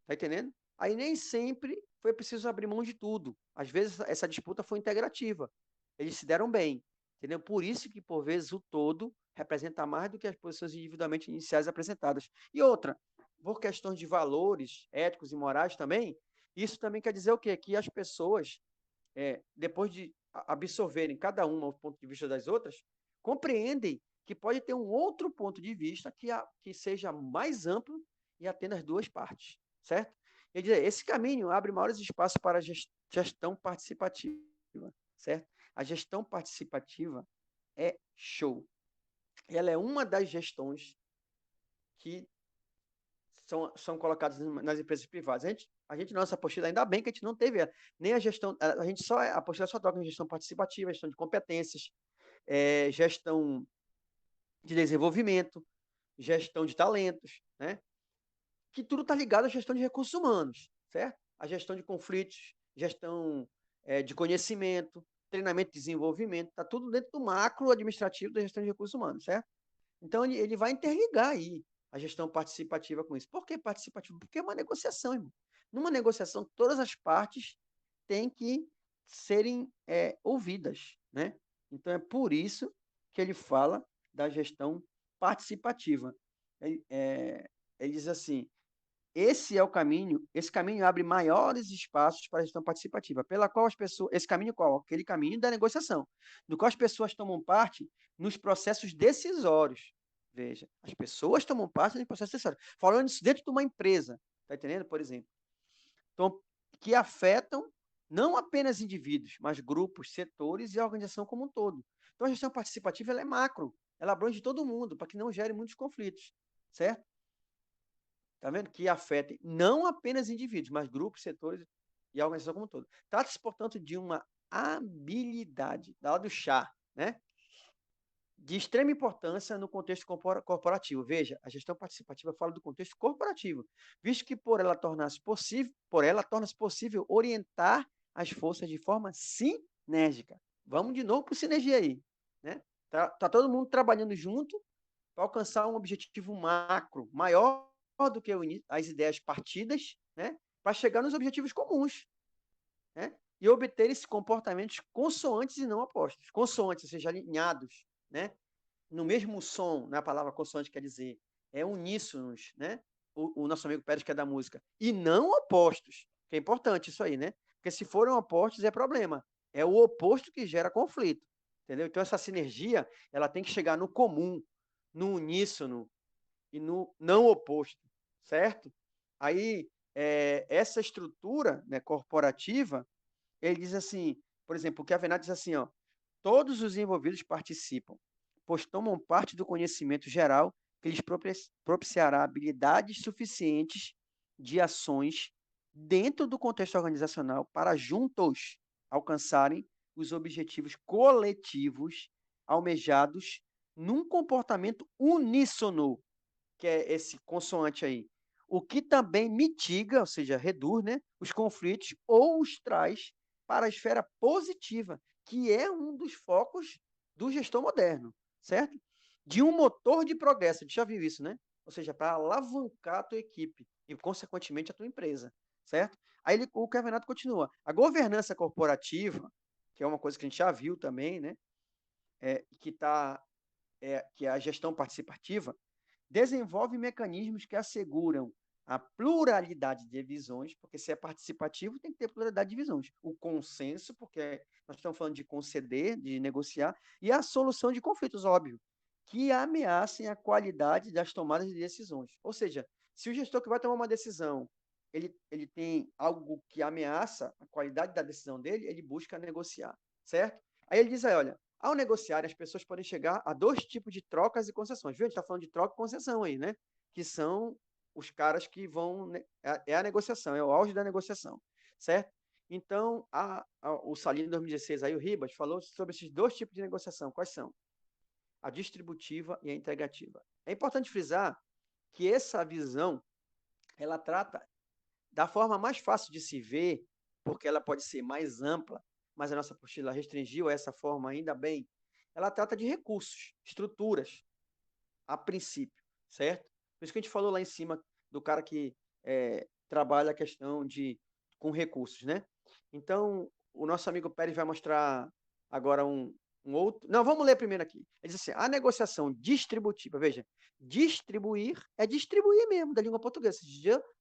tá entendendo? Aí nem sempre foi preciso abrir mão de tudo. Às vezes essa disputa foi integrativa. Eles se deram bem, entendeu? Por isso que, por vezes, o todo representa mais do que as posições individualmente iniciais apresentadas. E outra, por questões de valores éticos e morais também, isso também quer dizer o quê? Que as pessoas, depois de absorverem cada uma o ponto de vista das outras, compreendem que pode ter um outro ponto de vista que seja mais amplo e atenda as duas partes, certo? Quer dizer, esse caminho abre maiores espaços para a gestão participativa, certo? A gestão participativa é show. Ela é uma das gestões que são colocadas nas empresas privadas. A gente, nossa apostila, ainda bem que a gente não teve nem a gestão, a gente só, a apostila só toca em gestão participativa, gestão de competências, gestão de desenvolvimento, gestão de talentos, né? Que tudo está ligado à gestão de recursos humanos, certo? A gestão de conflitos, gestão de conhecimento, treinamento e desenvolvimento, está tudo dentro do macro administrativo da gestão de recursos humanos, certo? Então, ele vai interligar aí a gestão participativa com isso. Por que participativa? Porque é uma negociação, irmão. Numa negociação, todas as partes têm que serem ouvidas, né? Então, é por isso que ele fala da gestão participativa. Ele diz assim, esse caminho abre maiores espaços para a gestão participativa, pela qual as pessoas, esse caminho qual? Aquele caminho da negociação, do qual as pessoas tomam parte nos processos decisórios. Veja, as pessoas tomam parte nos processos decisórios. Falando isso dentro de uma empresa, tá entendendo? Por exemplo. Então, que afetam não apenas indivíduos, mas grupos, setores e a organização como um todo. Então, a gestão participativa ela é macro, ela abrange todo mundo, para que não gere muitos conflitos, certo? Tá vendo? Que afetem não apenas indivíduos, mas grupos, setores e a organização como um todo. Trata-se, portanto, de uma habilidade, da do chá, né? De extrema importância no contexto corporativo. Veja, a gestão participativa fala do contexto corporativo, visto que por ela torna-se possível orientar as forças de forma sinérgica. Vamos de novo para o sinergia aí, né? Tá todo mundo trabalhando junto para alcançar um objetivo macro, maior do que as ideias partidas, né? Para chegar nos objetivos comuns, né? E obter esses comportamentos consoantes e não opostos. Consoantes, ou seja, alinhados, né? No mesmo som, né? A palavra consoante quer dizer uníssonos, né? O nosso amigo Pérez que é da música. E não opostos, que é importante isso aí, né? Porque se forem opostos é problema. É o oposto que gera conflito, entendeu? Então essa sinergia, ela tem que chegar no comum, no uníssono e no não oposto, certo? Aí, essa estrutura, né, corporativa, ele diz assim, por exemplo, o Kevin diz assim, ó, todos os envolvidos participam, pois tomam parte do conhecimento geral que lhes propiciará habilidades suficientes de ações dentro do contexto organizacional para juntos alcançarem os objetivos coletivos almejados num comportamento uníssono, que é esse consoante aí, o que também mitiga, ou seja, reduz, né, os conflitos ou os traz para a esfera positiva, que é um dos focos do gestor moderno, certo? De um motor de progresso, já viu isso, né? Ou seja, para alavancar a tua equipe e, consequentemente, a tua empresa, certo? Aí o Kevinato continua. A governança corporativa, que é uma coisa que a gente já viu também, né? Que é a gestão participativa, desenvolve mecanismos que asseguram a pluralidade de visões, porque se é participativo, tem que ter pluralidade de visões. O consenso, porque nós estamos falando de conceder, de negociar, e a solução de conflitos, óbvio, que ameacem a qualidade das tomadas de decisões. Ou seja, se o gestor que vai tomar uma decisão, ele tem algo que ameaça a qualidade da decisão dele, ele busca negociar, certo? Aí ele diz aí, olha, ao negociar, as pessoas podem chegar a dois tipos de trocas e concessões. Viu? A gente está falando de troca e concessão aí, né? Que são os caras que vão. É a negociação, é o auge da negociação, certo? Então, o Salino, em 2016, aí, o Ribas, falou sobre esses dois tipos de negociação. Quais são? A distributiva e a integrativa. É importante frisar que essa visão ela trata da forma mais fácil de se ver, porque ela pode ser mais ampla, mas a nossa apostila restringiu essa forma ainda bem. Ela trata de recursos, estruturas, a princípio, certo? Por isso que a gente falou lá em cima do cara que trabalha a questão com recursos, né? Então, o nosso amigo Pérez vai mostrar agora um outro. Não, vamos ler primeiro aqui. Ele diz assim: a negociação distributiva, veja, distribuir é distribuir mesmo da língua portuguesa.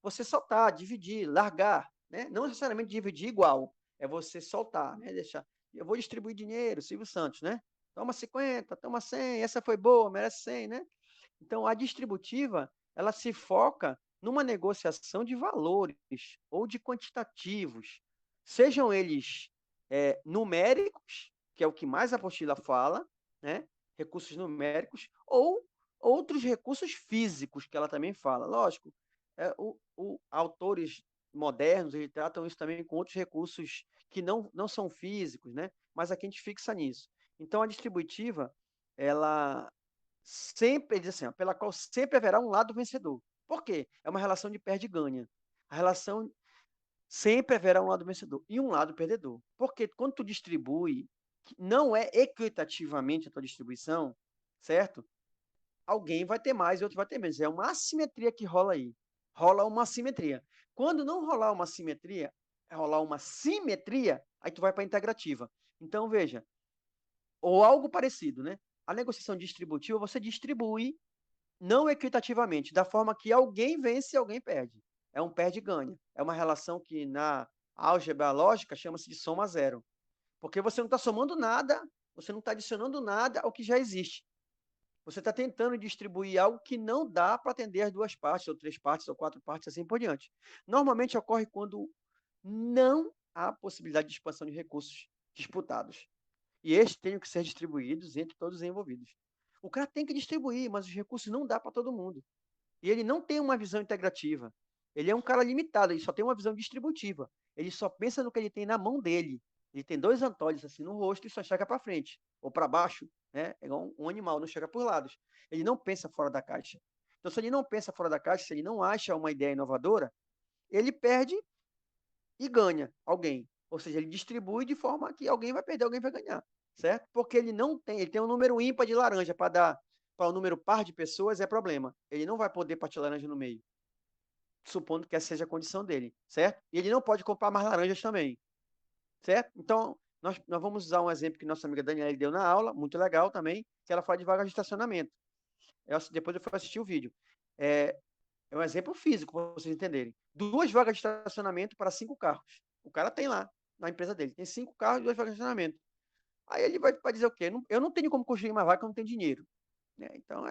Você soltar, dividir, largar, né? Não necessariamente dividir igual, é você soltar, né? Deixar. Eu vou distribuir dinheiro, Silvio Santos, né? Toma 50, toma 100, essa foi boa, merece 100, né? Então, a distributiva, ela se foca numa negociação de valores ou de quantitativos, sejam eles numéricos, que é o que mais a apostila fala, né? Recursos numéricos, ou outros recursos físicos, que ela também fala. Lógico, autores modernos, eles tratam isso também com outros recursos que não são físicos, né? Mas aqui a gente fixa nisso. Então, a distributiva, ela sempre, ele diz assim, ó, pela qual sempre haverá um lado vencedor. Por quê? É uma relação de perde e ganha. A relação sempre haverá um lado vencedor e um lado perdedor. Porque quando tu distribui, não é equitativamente a tua distribuição, certo? Alguém vai ter mais e outro vai ter menos. É uma assimetria que rola aí. Rola uma assimetria. Quando não rolar uma assimetria, rolar uma simetria, aí tu vai para a integrativa. Então, veja, ou algo parecido, né? A negociação distributiva, você distribui não equitativamente, da forma que alguém vence e alguém perde. É um perde-ganha. É uma relação que na álgebra lógica chama-se de soma zero. Porque você não está somando nada, você não está adicionando nada ao que já existe. Você está tentando distribuir algo que não dá para atender as duas partes, ou três partes, ou quatro partes, assim por diante. Normalmente ocorre quando não há possibilidade de expansão de recursos disputados. E estes têm que ser distribuídos entre todos os envolvidos. O cara tem que distribuir, mas os recursos não dá para todo mundo. E ele não tem uma visão integrativa. Ele é um cara limitado, ele só tem uma visão distributiva. Ele só pensa no que ele tem na mão dele. Ele tem dois antólios assim no rosto e só chega para frente ou para baixo, né? É igual um animal, não chega por lados. Ele não pensa fora da caixa. Então, se ele não pensa fora da caixa, se ele não acha uma ideia inovadora, ele perde e ganha alguém. Ou seja, ele distribui de forma que alguém vai perder, alguém vai ganhar, certo? Porque ele tem um número ímpar de laranja para dar para um número par de pessoas, é problema. Ele não vai poder partir laranja no meio, supondo que essa seja a condição dele, certo? E ele não pode comprar mais laranjas também, certo? Então, nós vamos usar um exemplo que nossa amiga Daniela deu na aula, muito legal também, que ela fala de vaga de estacionamento. Depois eu fui assistir o vídeo. É, é um exemplo físico, para vocês entenderem. 2 vagas de estacionamento para 5 carros. O cara tem lá, na empresa dele. Tem 5 carros e 2 vagas de estacionamento. Aí ele vai dizer o quê? Eu não tenho como construir uma vaga que eu não tenho dinheiro. Né? Então,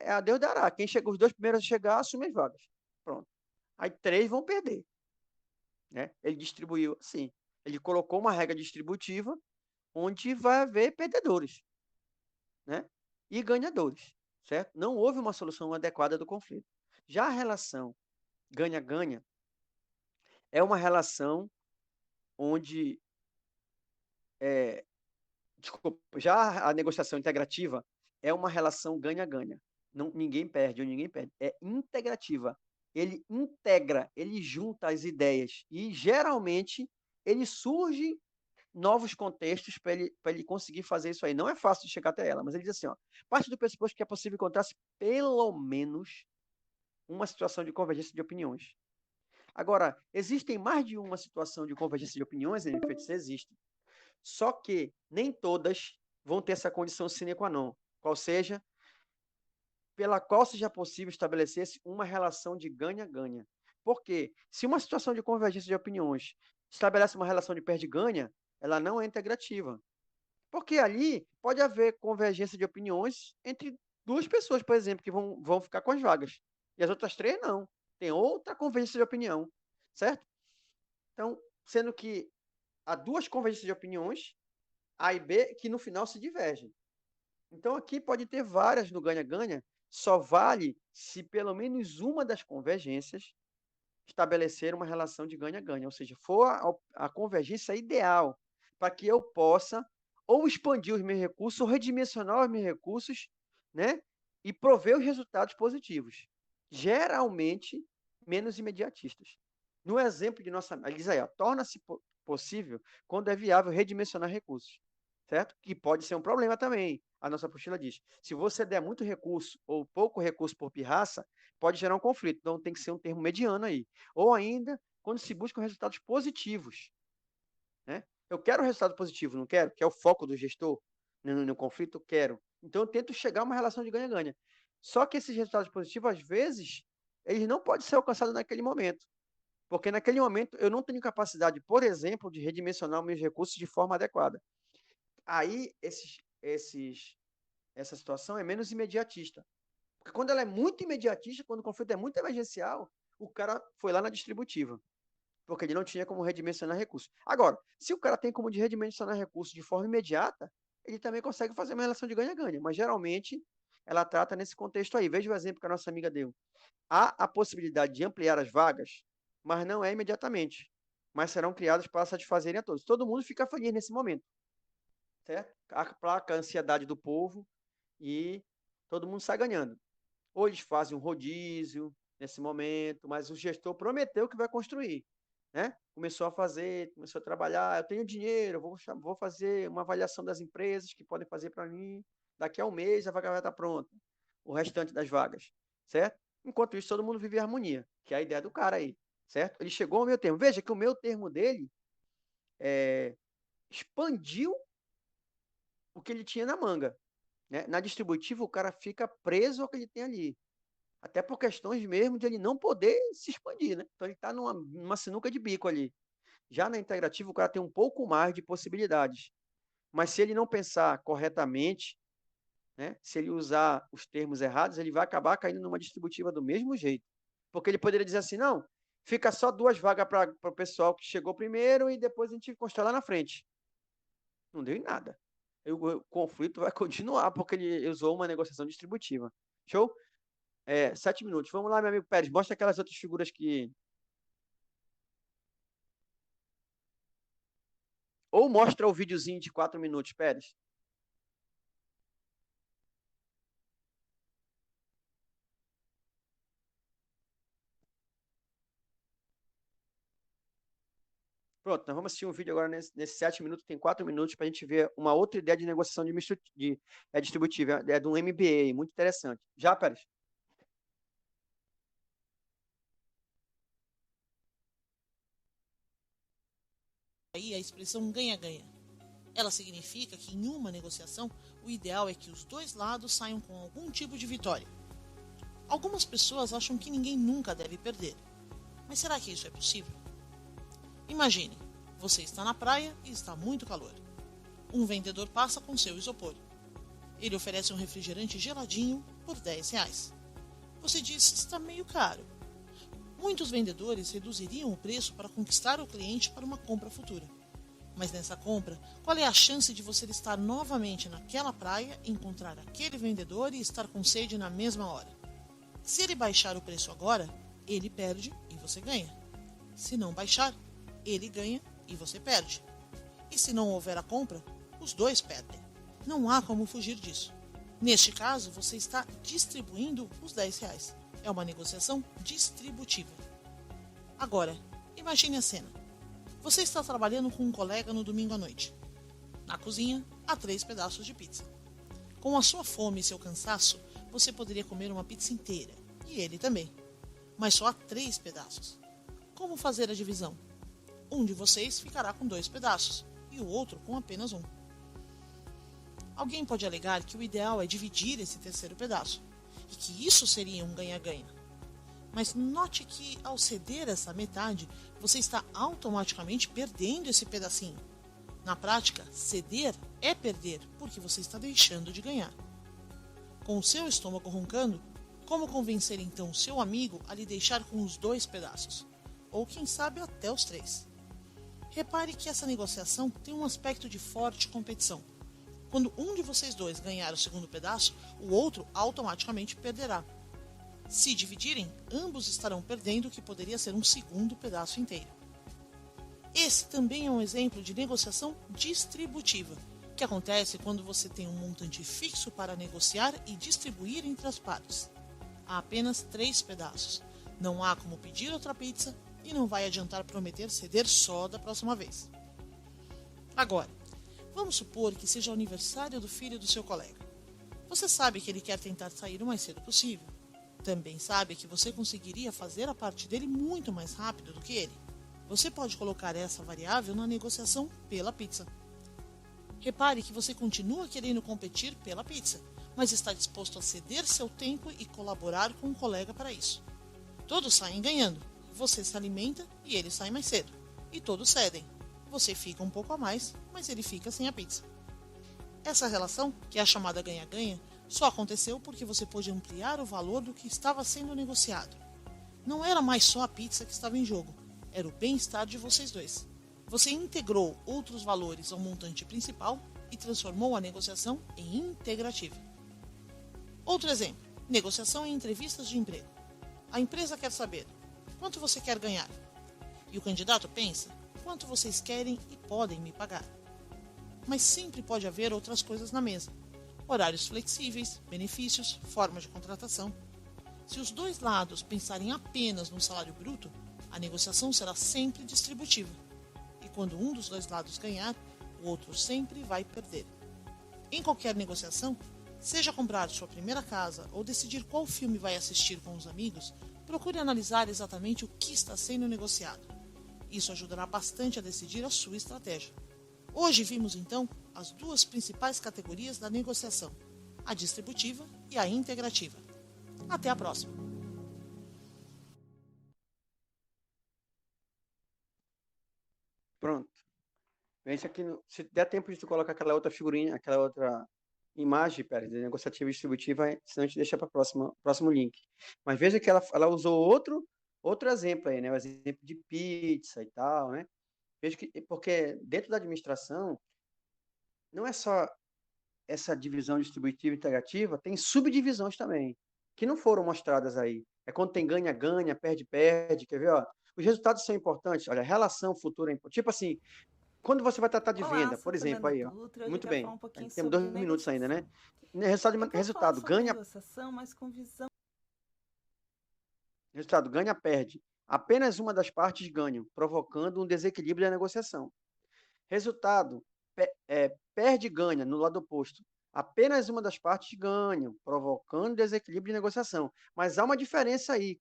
a Deus dará. Quem chega, os 2 primeiros a chegar, assume as vagas. Pronto. Aí 3 vão perder. Né? Ele distribuiu assim. Ele colocou uma regra distributiva onde vai haver perdedores, né? E ganhadores, certo? Não houve uma solução adequada do conflito. Já a relação ganha-ganha é uma relação onde, desculpa, já a negociação integrativa é uma relação ganha-ganha. Ninguém perde ou ninguém perde. É integrativa. Ele integra, ele junta as ideias e geralmente ele surge novos contextos para ele conseguir fazer isso aí. Não é fácil de chegar até ela, mas ele diz assim, ó, parte do pressuposto que é possível encontrar-se pelo menos uma situação de convergência de opiniões. Agora, existem mais de uma situação de convergência de opiniões, em efeito, existem. Só que nem todas vão ter essa condição sine qua non, qual seja pela qual seja possível estabelecer-se uma relação de ganha-ganha. Por quê? Se uma situação de convergência de opiniões estabelece uma relação de perde-ganha, ela não é integrativa. Porque ali pode haver convergência de opiniões entre duas pessoas, por exemplo, que vão ficar com as vagas. E as outras três não. Tem outra convergência de opinião, certo? Então, sendo que há duas convergências de opiniões, A e B, que no final se divergem. Então, aqui pode ter várias no ganha-ganha, só vale se pelo menos uma das convergências estabelecer uma relação de ganha-ganha, ou seja, for a convergência ideal para que eu possa ou expandir os meus recursos ou redimensionar os meus recursos, né? E prover os resultados positivos. Geralmente, menos imediatistas. No exemplo de nossa... Ele diz aí, torna-se possível quando é viável redimensionar recursos, certo? Que pode ser um problema também. A nossa apostila diz, se você der muito recurso ou pouco recurso por pirraça, pode gerar um conflito. Então, tem que ser um termo mediano aí. Ou ainda, quando se buscam resultados positivos, né? Eu quero um resultado positivo, não quero? Que é o foco do gestor no conflito, eu quero. Então, eu tento chegar a uma relação de ganha-ganha. Só que esses resultados positivos, às vezes, eles não podem ser alcançados naquele momento. Porque naquele momento eu não tenho capacidade, por exemplo, de redimensionar os meus recursos de forma adequada. Aí, essa situação é menos imediatista. Porque quando ela é muito imediatista, quando o conflito é muito emergencial, o cara foi lá na distributiva. Porque ele não tinha como redimensionar recursos. Agora, se o cara tem como de redimensionar recursos de forma imediata, ele também consegue fazer uma relação de ganha-ganha. Mas geralmente ela trata nesse contexto aí. Veja o exemplo que a nossa amiga deu. Há a possibilidade de ampliar as vagas, mas não é imediatamente. Mas serão criadas para satisfazerem a todos. Todo mundo fica feliz nesse momento, certo? Aplaca a ansiedade do povo e todo mundo sai ganhando. Ou eles fazem um rodízio nesse momento, mas o gestor prometeu que vai construir, né? Começou a trabalhar, eu tenho dinheiro, vou fazer uma avaliação das empresas que podem fazer para mim, daqui a um mês a vaga vai estar pronta, o restante das vagas, certo? Enquanto isso, todo mundo vive em harmonia, que é a ideia do cara aí, certo? Ele chegou ao meu termo. Veja que o meu termo dele expandiu o que ele tinha na manga, né? Na distributiva, o cara fica preso ao que ele tem ali. Até por questões mesmo de ele não poder se expandir, né? Então ele está numa sinuca de bico ali. Já na integrativa, o cara tem um pouco mais de possibilidades. Mas se ele não pensar corretamente, né? Se ele usar os termos errados, ele vai acabar caindo numa distributiva do mesmo jeito. Porque ele poderia dizer assim, não, fica só duas vagas para o pessoal que chegou primeiro e depois a gente constrói lá na frente. Não deu em nada. O conflito vai continuar porque ele usou uma negociação distributiva. Show? 7 minutos. Vamos lá, meu amigo Pérez. Mostra aquelas outras figuras que. Ou mostra o videozinho de 4 minutos, Pérez. Pronto, nós vamos assistir um vídeo agora nesse 7 minutos, tem 4 minutos, para a gente ver uma outra ideia de negociação distributiva, é de um MBA, muito interessante. Já, Pérez? Aí a expressão ganha-ganha. Ela significa que em uma negociação, o ideal é que os dois lados saiam com algum tipo de vitória. Algumas pessoas acham que ninguém nunca deve perder. Mas será que isso é possível? Imagine, você está na praia e está muito calor. Um vendedor passa com seu isopor. Ele oferece um refrigerante geladinho por R$ 10. Você diz que está meio caro. Muitos vendedores reduziriam o preço para conquistar o cliente para uma compra futura. Mas nessa compra, qual é a chance de você estar novamente naquela praia, encontrar aquele vendedor e estar com sede na mesma hora? Se ele baixar o preço agora, ele perde e você ganha. Se não baixar, ele ganha e você perde. E se não houver a compra, os dois perdem. Não há como fugir disso. Neste caso, você está distribuindo os R$ 10. É uma negociação distributiva. Agora, imagine a cena. Você está trabalhando com um colega no domingo à noite. Na cozinha, há 3 pedaços de pizza. Com a sua fome e seu cansaço, você poderia comer uma pizza inteira, e ele também. Mas só há 3 pedaços. Como fazer a divisão? Um de vocês ficará com 2 pedaços, e o outro com apenas um. Alguém pode alegar que o ideal é dividir esse terceiro pedaço. e que isso seria um ganha-ganha. Mas note que ao ceder essa metade, você está automaticamente perdendo esse pedacinho. Na prática, ceder é perder, porque você está deixando de ganhar. Com o seu estômago roncando, como convencer então seu amigo a lhe deixar com os 2 pedaços? Ou quem sabe até os 3. Repare que essa negociação tem um aspecto de forte competição. Quando um de vocês dois ganhar o segundo pedaço, o outro automaticamente perderá. Se dividirem, ambos estarão perdendo o que poderia ser um segundo pedaço inteiro. Esse também é um exemplo de negociação distributiva, que acontece quando você tem um montante fixo para negociar e distribuir entre as partes. Há apenas 3 pedaços. Não há como pedir outra pizza e não vai adiantar prometer ceder só da próxima vez. Agora, vamos supor que seja o aniversário do filho do seu colega. Você sabe que ele quer tentar sair o mais cedo possível. Também sabe que você conseguiria fazer a parte dele muito mais rápido do que ele. Você pode colocar essa variável na negociação pela pizza. Repare que você continua querendo competir pela pizza, mas está disposto a ceder seu tempo e colaborar com um colega para isso. Todos saem ganhando. Você se alimenta e ele sai mais cedo. E todos cedem. Você fica um pouco a mais, mas ele fica sem a pizza. Essa relação, que é a chamada ganha-ganha, só aconteceu porque você pôde ampliar o valor do que estava sendo negociado. Não era mais só a pizza que estava em jogo, era o bem-estar de vocês dois. Você integrou outros valores ao montante principal e transformou a negociação em integrativa. Outro exemplo, negociação em entrevistas de emprego. A empresa quer saber quanto você quer ganhar e o candidato pensa quanto vocês querem e podem me pagar. Mas sempre pode haver outras coisas na mesa. Horários flexíveis, benefícios, forma de contratação. Se os dois lados pensarem apenas no salário bruto, a negociação será sempre distributiva. E quando um dos dois lados ganhar, o outro sempre vai perder. Em qualquer negociação, seja comprar sua primeira casa ou decidir qual filme vai assistir com os amigos, procure analisar exatamente o que está sendo negociado. Isso ajudará bastante a decidir a sua estratégia. Hoje vimos então as 2 principais categorias da negociação, a distributiva e a integrativa. Até a próxima! Pronto. Vence aqui, se der tempo de tu colocar aquela outra figurinha, aquela outra imagem, pera, de negociativa e distributiva, senão a gente deixa para o próximo link. Mas veja que ela usou outro exemplo aí, né? O exemplo de pizza e tal, né? Veja que, porque dentro da administração, não é só essa divisão distributiva e integrativa, tem subdivisões também, que não foram mostradas aí. É quando tem ganha-ganha, perde-perde, quer ver? Ó? Os resultados são importantes, olha, relação futura é importante. Tipo assim, quando você vai tratar de Olá, venda, sou por exemplo, Fernanda aí, ó. Dutra. Hoje eu Muito quero bem, falar um pouquinho temos sobre 2 minutos ainda, né? negociação. Eu quero falar sobre Resultado, negociação, mas com visão. resultado, ganha-perde. Apenas uma das partes ganha, provocando um desequilíbrio da negociação. Resultado, perde e ganha no lado oposto. Apenas uma das partes ganha, provocando desequilíbrio de negociação. Mas há uma diferença aí,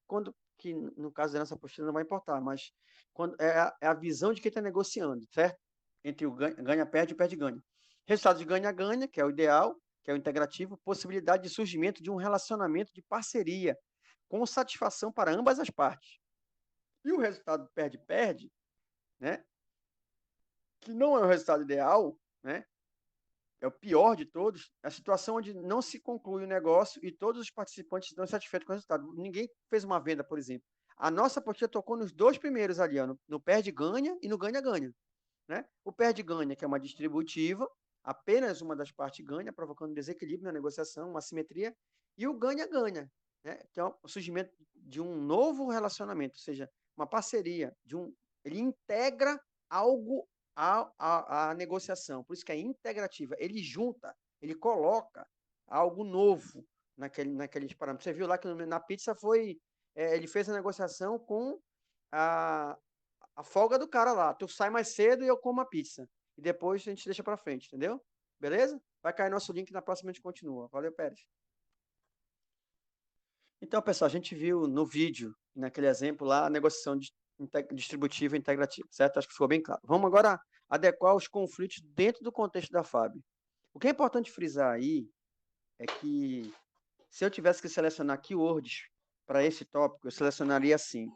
que no caso da nossa postura não vai importar, mas quando é a visão de quem está negociando, certo? Entre o ganha-perde e o perde-ganha. Resultado de ganha-ganha, que é o ideal, que é o integrativo, possibilidade de surgimento de um relacionamento de parceria, com satisfação para ambas as partes. E o resultado perde-perde, né? Que não é o resultado ideal, né? É o pior de todos, a situação onde não se conclui o negócio e todos os participantes estão satisfeitos com o resultado. Ninguém fez uma venda, por exemplo. A nossa postura tocou nos 2 primeiros ali, ó, no perde-ganha e no ganha-ganha. Né? O perde-ganha, que é uma distributiva, apenas uma das partes ganha, provocando desequilíbrio na negociação, uma assimetria, e o ganha-ganha, né? Que é o surgimento de um novo relacionamento, ou seja, uma parceria, ele integra algo à negociação, por isso que é integrativa, ele junta, ele coloca algo novo naqueles parâmetros. Você viu lá que na pizza ele fez a negociação com a folga do cara lá. Tu sai mais cedo e eu como a pizza. E depois a gente deixa para frente, entendeu? Beleza? Vai cair nosso link, na próxima a gente continua. Valeu, Pérez. Então, pessoal, a gente viu no vídeo, naquele exemplo lá, a negociação distributiva e integrativa, certo? Acho que ficou bem claro. Vamos agora adequar os conflitos dentro do contexto da FAB. O que é importante frisar aí é que Se eu tivesse que selecionar keywords para esse tópico, eu selecionaria assim: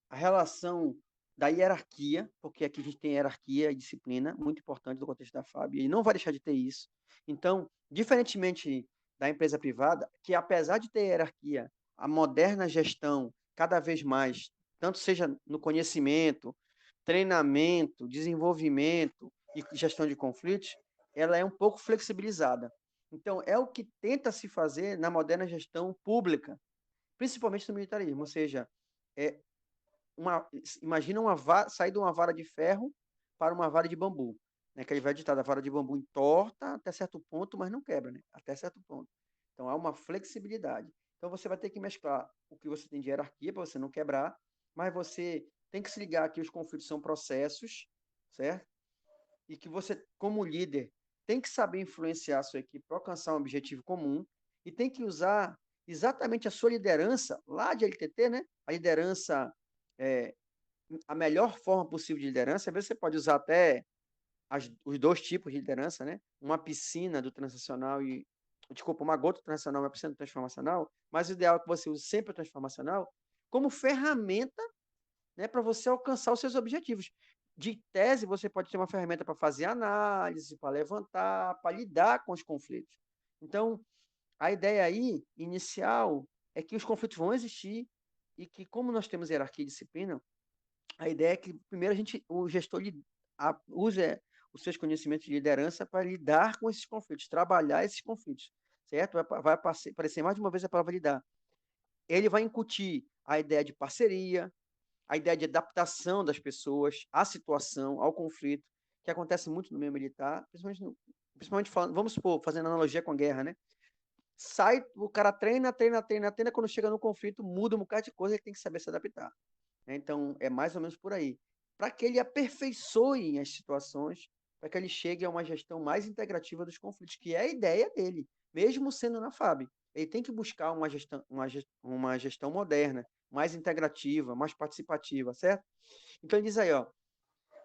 a relação da hierarquia, porque aqui a gente tem hierarquia e disciplina, muito importante no contexto da FAB, e não vai deixar de ter isso. Então, diferentemente da empresa privada, que apesar de ter hierarquia, a moderna gestão, cada vez mais, tanto seja no conhecimento, treinamento, desenvolvimento e gestão de conflitos, ela é um pouco flexibilizada. Então, é o que tenta se fazer na moderna gestão pública, principalmente no militarismo, ou seja, é imagina sair de uma vara de ferro para uma vara de bambu. Né? Que ele vai ditar, a vara de bambu entorta até certo ponto, mas não quebra, né? Até certo ponto. Então, há uma flexibilidade. Então, você vai ter que mesclar o que você tem de hierarquia para você não quebrar, mas você tem que se ligar que os conflitos são processos, certo? E que você, como líder, tem que saber influenciar a sua equipe para alcançar um objetivo comum e tem que usar exatamente a sua liderança lá de LTT, né? A liderança, a melhor forma possível de liderança. Às vezes você pode usar até os dois tipos de liderança, né? Uma piscina do transacional e, desculpa, uma gota transacional e uma piscina do transformacional, mas o ideal é que você use sempre o transformacional como ferramenta, né, para você alcançar os seus objetivos. De tese, você pode ter uma ferramenta para fazer análise, para levantar, para lidar com os conflitos. Então, a ideia aí, inicial, é que os conflitos vão existir e que, como nós temos hierarquia e disciplina, a ideia é que, primeiro, o gestor use os seus conhecimentos de liderança para lidar com esses conflitos, trabalhar esses conflitos, certo? Vai aparecer mais de uma vez a palavra lidar. Ele vai incutir a ideia de parceria, a ideia de adaptação das pessoas à situação, ao conflito, que acontece muito no meio militar, principalmente falando, vamos supor, fazendo analogia com a guerra, né? O cara treina, quando chega no conflito, muda um bocado de coisa, ele tem que saber se adaptar. Então, é mais ou menos por aí. Para que ele aperfeiçoe as situações, para que ele chegue a uma gestão mais integrativa dos conflitos, que é a ideia dele, mesmo sendo na FAB. Ele tem que buscar uma gestão moderna, mais integrativa, mais participativa, certo? Então, ele diz aí, ó,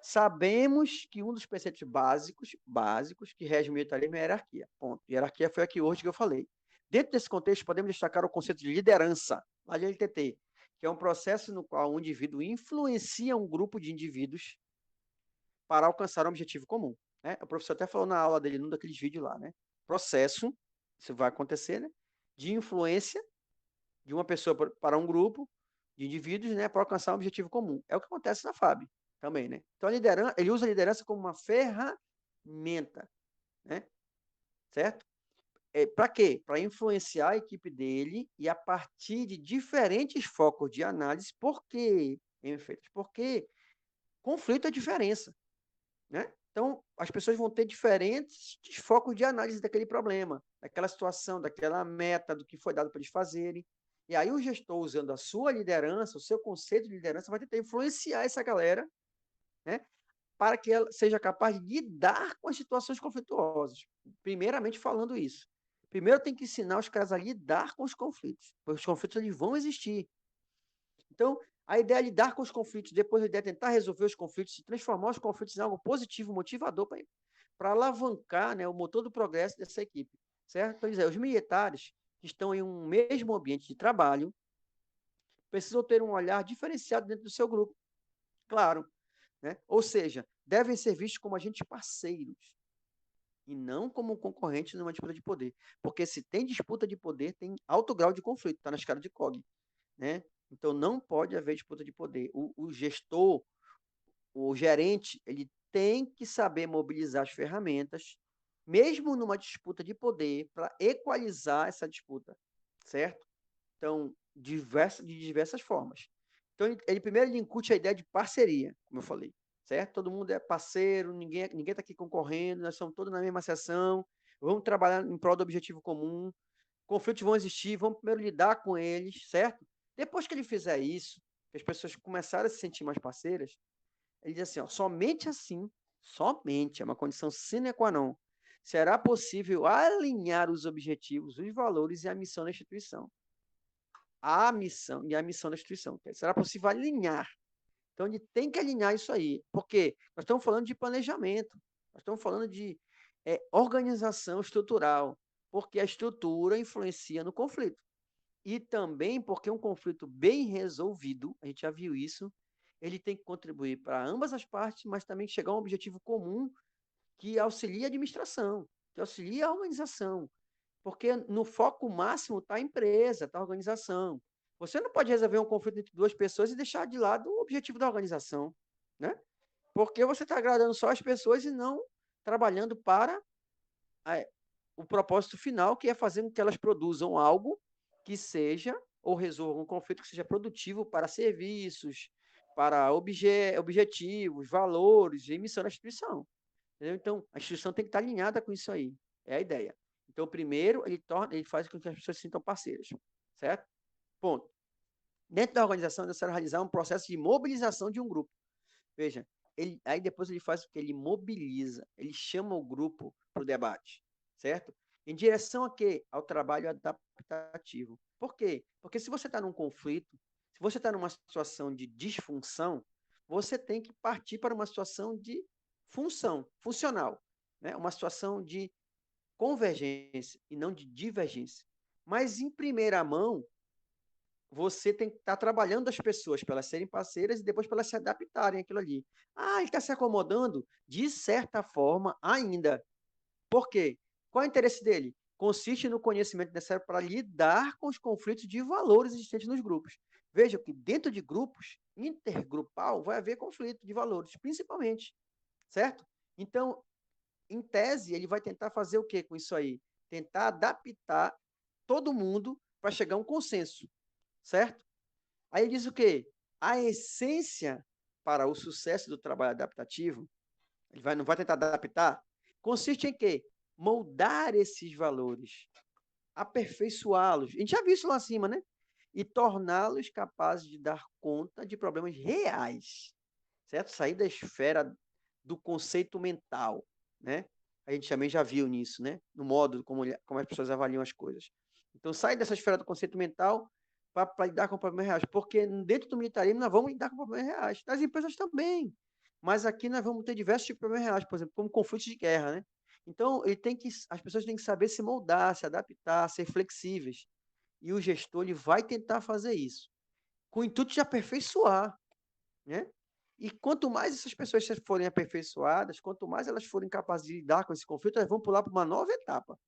sabemos que um dos preceitos básicos que rege o militarismo é a hierarquia. Ponto. Hierarquia foi aqui hoje que eu falei. Dentro desse contexto, podemos destacar o conceito de liderança, lá de LTT, que é um processo no qual um indivíduo influencia um grupo de indivíduos para alcançar um objetivo comum. Né? O professor até falou na aula dele, num daqueles vídeos lá, né? Processo, isso vai acontecer, né? De influência de uma pessoa para um grupo de indivíduos, né? Para alcançar um objetivo comum. É o que acontece na FAB também, né? Então, ele usa a liderança como uma ferramenta, né? Certo? Para quê? Para influenciar a equipe dele e a partir de diferentes focos de análise. Por quê, Freitas? Porque conflito é diferença, né? Então, as pessoas vão ter diferentes focos de análise daquele problema, daquela situação, daquela meta, do que foi dado para eles fazerem. E aí o gestor, usando a sua liderança, o seu conceito de liderança, vai tentar influenciar essa galera, né? Para que ela seja capaz de lidar com as situações conflituosas. Primeiramente falando isso. Primeiro tem que ensinar os caras a lidar com os conflitos, porque os conflitos eles vão existir. Então, a ideia é lidar com os conflitos, depois a ideia é tentar resolver os conflitos, transformar os conflitos em algo positivo, motivador para alavancar, né, o motor do progresso dessa equipe, certo? Então, dizer, os militares que estão em um mesmo ambiente de trabalho precisam ter um olhar diferenciado dentro do seu grupo, claro, né? Ou seja, devem ser vistos como agentes parceiros e não como concorrentes numa disputa de poder. Porque se tem disputa de poder, tem alto grau de conflito, está na escala de COG. Né? Então, não pode haver disputa de poder. O gestor, o gerente, ele tem que saber mobilizar as ferramentas, mesmo numa disputa de poder, para equalizar essa disputa, certo? Então, de diversas formas. Então, primeiro ele incute a ideia de parceria, como eu falei, certo? Todo mundo é parceiro, ninguém está aqui concorrendo, nós somos todos na mesma sessão, vamos trabalhar em prol do objetivo comum, conflitos vão existir, vamos primeiro lidar com eles, certo? Depois que ele fizer isso, que as pessoas começarem a se sentir mais parceiras, ele diz assim, ó, somente, é uma condição sine qua non, será possível alinhar os objetivos, os valores e a missão da instituição. A missão da instituição. Será possível alinhar. Então, ele tem que alinhar isso aí. Porque nós estamos falando de planejamento, nós estamos falando de organização estrutural. porque a estrutura influencia no conflito. E também porque um conflito bem resolvido, a gente já viu isso, ele tem que contribuir para ambas as partes, mas também chegar a um objetivo comum que auxilie a administração, que auxilie a organização. Porque no foco máximo está a empresa, está a organização. Você não pode resolver um conflito entre duas pessoas e deixar de lado o objetivo da organização, né? Porque você está agradando só as pessoas e não trabalhando para o propósito final, que é fazer com que elas produzam algo que seja, ou resolvam um conflito que seja produtivo para serviços, para objetivos, valores e missão da instituição. Entendeu? Então, a instituição tem que estar alinhada com isso aí. É a ideia. Então, primeiro, ele faz com que as pessoas se sintam parceiras. Certo? Ponto. Dentro da organização, é necessário realizar um processo de mobilização de um grupo. Veja, aí depois ele faz o que? Ele mobiliza, ele chama o grupo para o debate, certo? Em direção a quê? Ao trabalho adaptativo. Por quê? Porque se você está num conflito, se você está numa situação de disfunção, você tem que partir para uma situação de funcional, né? Uma situação de convergência e não de divergência. Mas, em primeira mão, você tem que estar trabalhando as pessoas para elas serem parceiras e depois para elas se adaptarem àquilo ali. Ah, ele está se acomodando? De certa forma, ainda. Por quê? Qual é o interesse dele? Consiste no conhecimento necessário para lidar com os conflitos de valores existentes nos grupos. Veja que dentro de grupos, intergrupal, vai haver conflito de valores, principalmente, certo? Então, em tese, ele vai tentar fazer o quê com isso aí? Tentar adaptar todo mundo para chegar a um consenso, certo? Aí ele diz o quê? A essência para o sucesso do trabalho adaptativo, não vai tentar adaptar, consiste em quê? Moldar esses valores, aperfeiçoá-los. A gente já viu isso lá acima, né? E torná-los capazes de dar conta de problemas reais, certo? Sair da esfera do conceito mental, né? A gente também já viu nisso, né? No modo como as pessoas avaliam as coisas. Então, sai dessa esfera do conceito mental para lidar com problemas reais, porque dentro do militarismo nós vamos lidar com problemas reais, das empresas também, mas aqui nós vamos ter diversos tipos de problemas reais, por exemplo, como conflitos de guerra, né? Então, as pessoas têm que saber se moldar, se adaptar, ser flexíveis, e o gestor ele vai tentar fazer isso, com o intuito de aperfeiçoar, né? E quanto mais essas pessoas forem aperfeiçoadas, quanto mais elas forem capazes de lidar com esse conflito, elas vão pular para uma nova etapa.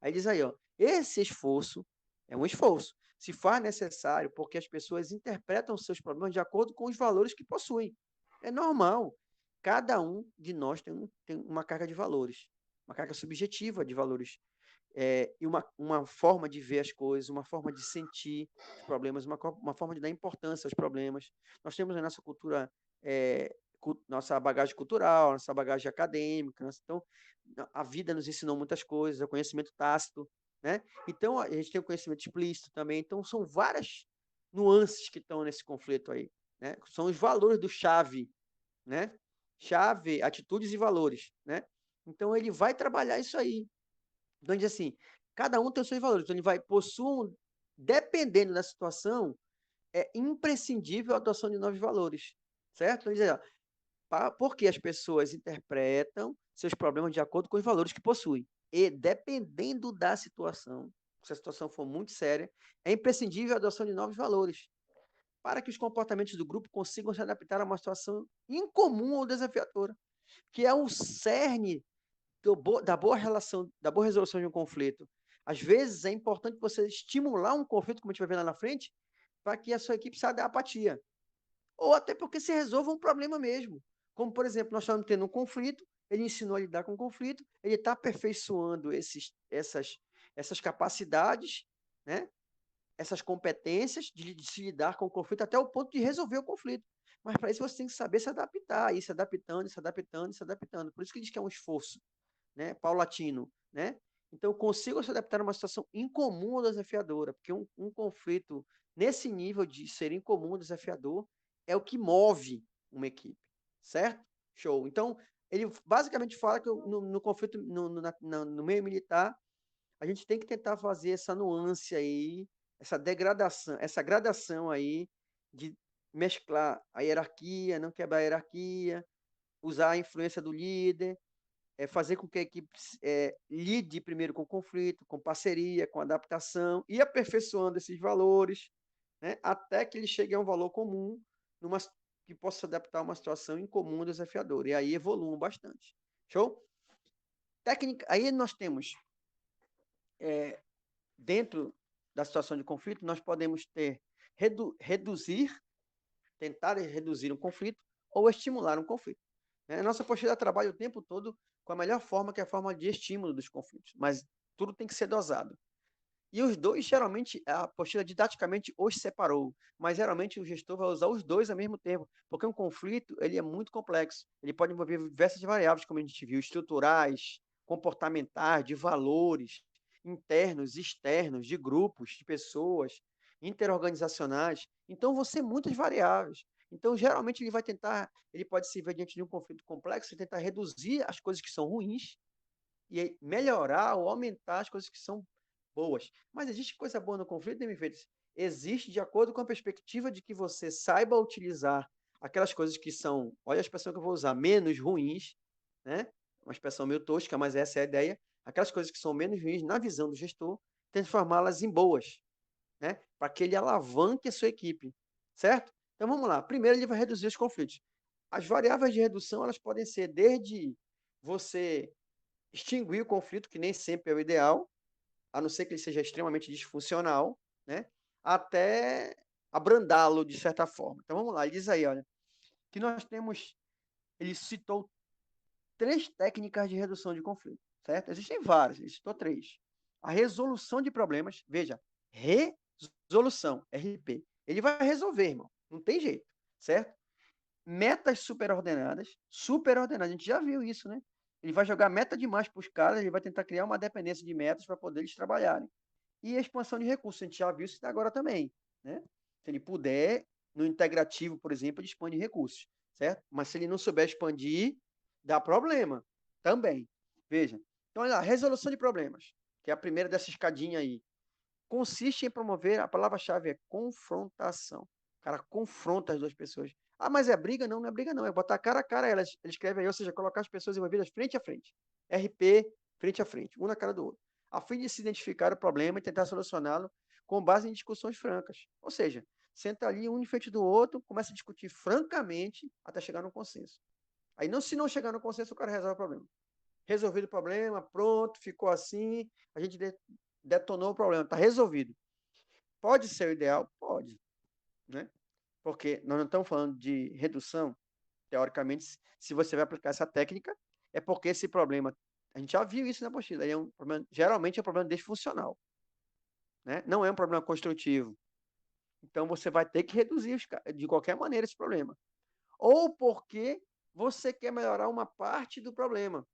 Aí diz aí, ó, esse esforço é um esforço, se faz necessário porque as pessoas interpretam os seus problemas de acordo com os valores que possuem. É normal. Cada um de nós tem uma carga de valores, uma carga subjetiva de valores, e uma forma de ver as coisas, uma forma de sentir os problemas, uma forma de dar importância aos problemas. Nós temos a nossa cultura, nossa bagagem cultural, nossa bagagem acadêmica. Então, a vida nos ensinou muitas coisas, o conhecimento tácito, né? Então, a gente tem o conhecimento explícito também. Então, são várias nuances que estão nesse conflito aí, né? São os valores do chave, né? Chave, atitudes e valores, né? Então, ele vai trabalhar isso aí. Então, diz assim, cada um tem os seus valores. Então, ele vai possuir, dependendo da situação, é imprescindível a adoção de novos valores, certo? Então, diz, porque as pessoas interpretam seus problemas de acordo com os valores que possuem. E, dependendo da situação, se a situação for muito séria, é imprescindível a adoção de novos valores, para que os comportamentos do grupo consigam se adaptar a uma situação incomum ou desafiadora, que é o cerne da boa relação, da boa resolução de um conflito. Às vezes é importante você estimular um conflito, como a gente vai ver lá na frente, para que a sua equipe saia da apatia. Ou até porque se resolva um problema mesmo. Como, por exemplo, nós estamos tendo um conflito, ele ensinou a lidar com o conflito, ele está aperfeiçoando essas capacidades, né? Essas competências de se lidar com o conflito até o ponto de resolver o conflito. Mas para isso você tem que saber se adaptar, ir se adaptando, se adaptando, se adaptando. Por isso que diz que é um esforço, né? Paulatino, né? Então, consigo se adaptar a uma situação incomum ou desafiadora, porque um conflito nesse nível de ser incomum ou desafiador é o que move uma equipe, certo? Show. Então, ele basicamente fala que no conflito, no meio militar, a gente tem que tentar fazer essa nuance aí, essa gradação aí de mesclar a hierarquia, não quebrar a hierarquia, usar a influência do líder, fazer com que a equipe lide primeiro com conflito, com parceria, com adaptação, e aperfeiçoando esses valores, né, até que ele chegue a um valor comum, que possa se adaptar a uma situação incomum desafiadora. E aí evoluam bastante. Show? Técnica, aí nós temos, dentro da situação de conflito, nós podemos ter tentar reduzir um conflito ou estimular um conflito. A nossa postura trabalha o tempo todo com a melhor forma, que é a forma de estímulo dos conflitos, mas tudo tem que ser dosado. E os dois, geralmente, a postura didaticamente os separou, mas geralmente o gestor vai usar os dois ao mesmo tempo, porque um conflito ele é muito complexo, ele pode envolver diversas variáveis, como a gente viu, estruturais, comportamentais, de valores, internos, externos, de grupos, de pessoas, interorganizacionais. Então, vão ser muitas variáveis. Então, geralmente, ele pode se ver diante de um conflito complexo e tentar reduzir as coisas que são ruins e melhorar ou aumentar as coisas que são boas. Mas existe coisa boa no conflito, né, Freitas? Existe de acordo com a perspectiva de que você saiba utilizar aquelas coisas que são, olha a expressão que eu vou usar, menos ruins, né? Uma expressão meio tosca, mas essa é a ideia. Aquelas coisas que são menos ruins na visão do gestor, transformá-las em boas, né? Para que ele alavanque a sua equipe, certo? Então vamos lá. Primeiro ele vai reduzir os conflitos. As variáveis de redução, elas podem ser desde você extinguir o conflito, que nem sempre é o ideal, a não ser que ele seja extremamente disfuncional, né? Até abrandá-lo de certa forma. Então vamos lá, ele diz aí, olha, que nós temos, ele citou 3 técnicas de redução de conflito, certo? Existem várias, ele citou 3. A resolução de problemas, veja, resolução, RP. Ele vai resolver, irmão, não tem jeito, certo? Metas superordenadas, a gente já viu isso, né? Ele vai jogar meta demais para os caras, ele vai tentar criar uma dependência de metas para poder eles trabalharem. E a expansão de recursos, a gente já viu isso agora também, né? Se ele puder, no integrativo, por exemplo, ele expande recursos, certo? Mas se ele não souber expandir, dá problema também. Veja. Então, olha lá, resolução de problemas, que é a primeira dessa escadinha aí. Consiste em promover, a palavra-chave é confrontação. O cara confronta as duas pessoas. Ah, mas é briga? Não, não é briga, não. É botar cara a cara. Ele escreve aí, ou seja, colocar as pessoas envolvidas frente a frente. RP, frente a frente, um na cara do outro. A fim de se identificar o problema e tentar solucioná-lo com base em discussões francas. Ou seja, senta ali um em frente do outro, começa a discutir francamente até chegar no consenso. Aí, se não chegar no consenso, o cara resolve o problema. Resolvido o problema, pronto, ficou assim, a gente detonou o problema, está resolvido. Pode ser o ideal? Pode, né? Porque nós não estamos falando de redução, teoricamente, se você vai aplicar essa técnica, é porque esse problema, a gente já viu isso na apostila, geralmente é um problema disfuncional, né? Não é um problema construtivo. Então você vai ter que reduzir de qualquer maneira esse problema. Ou porque você quer melhorar uma parte do problema,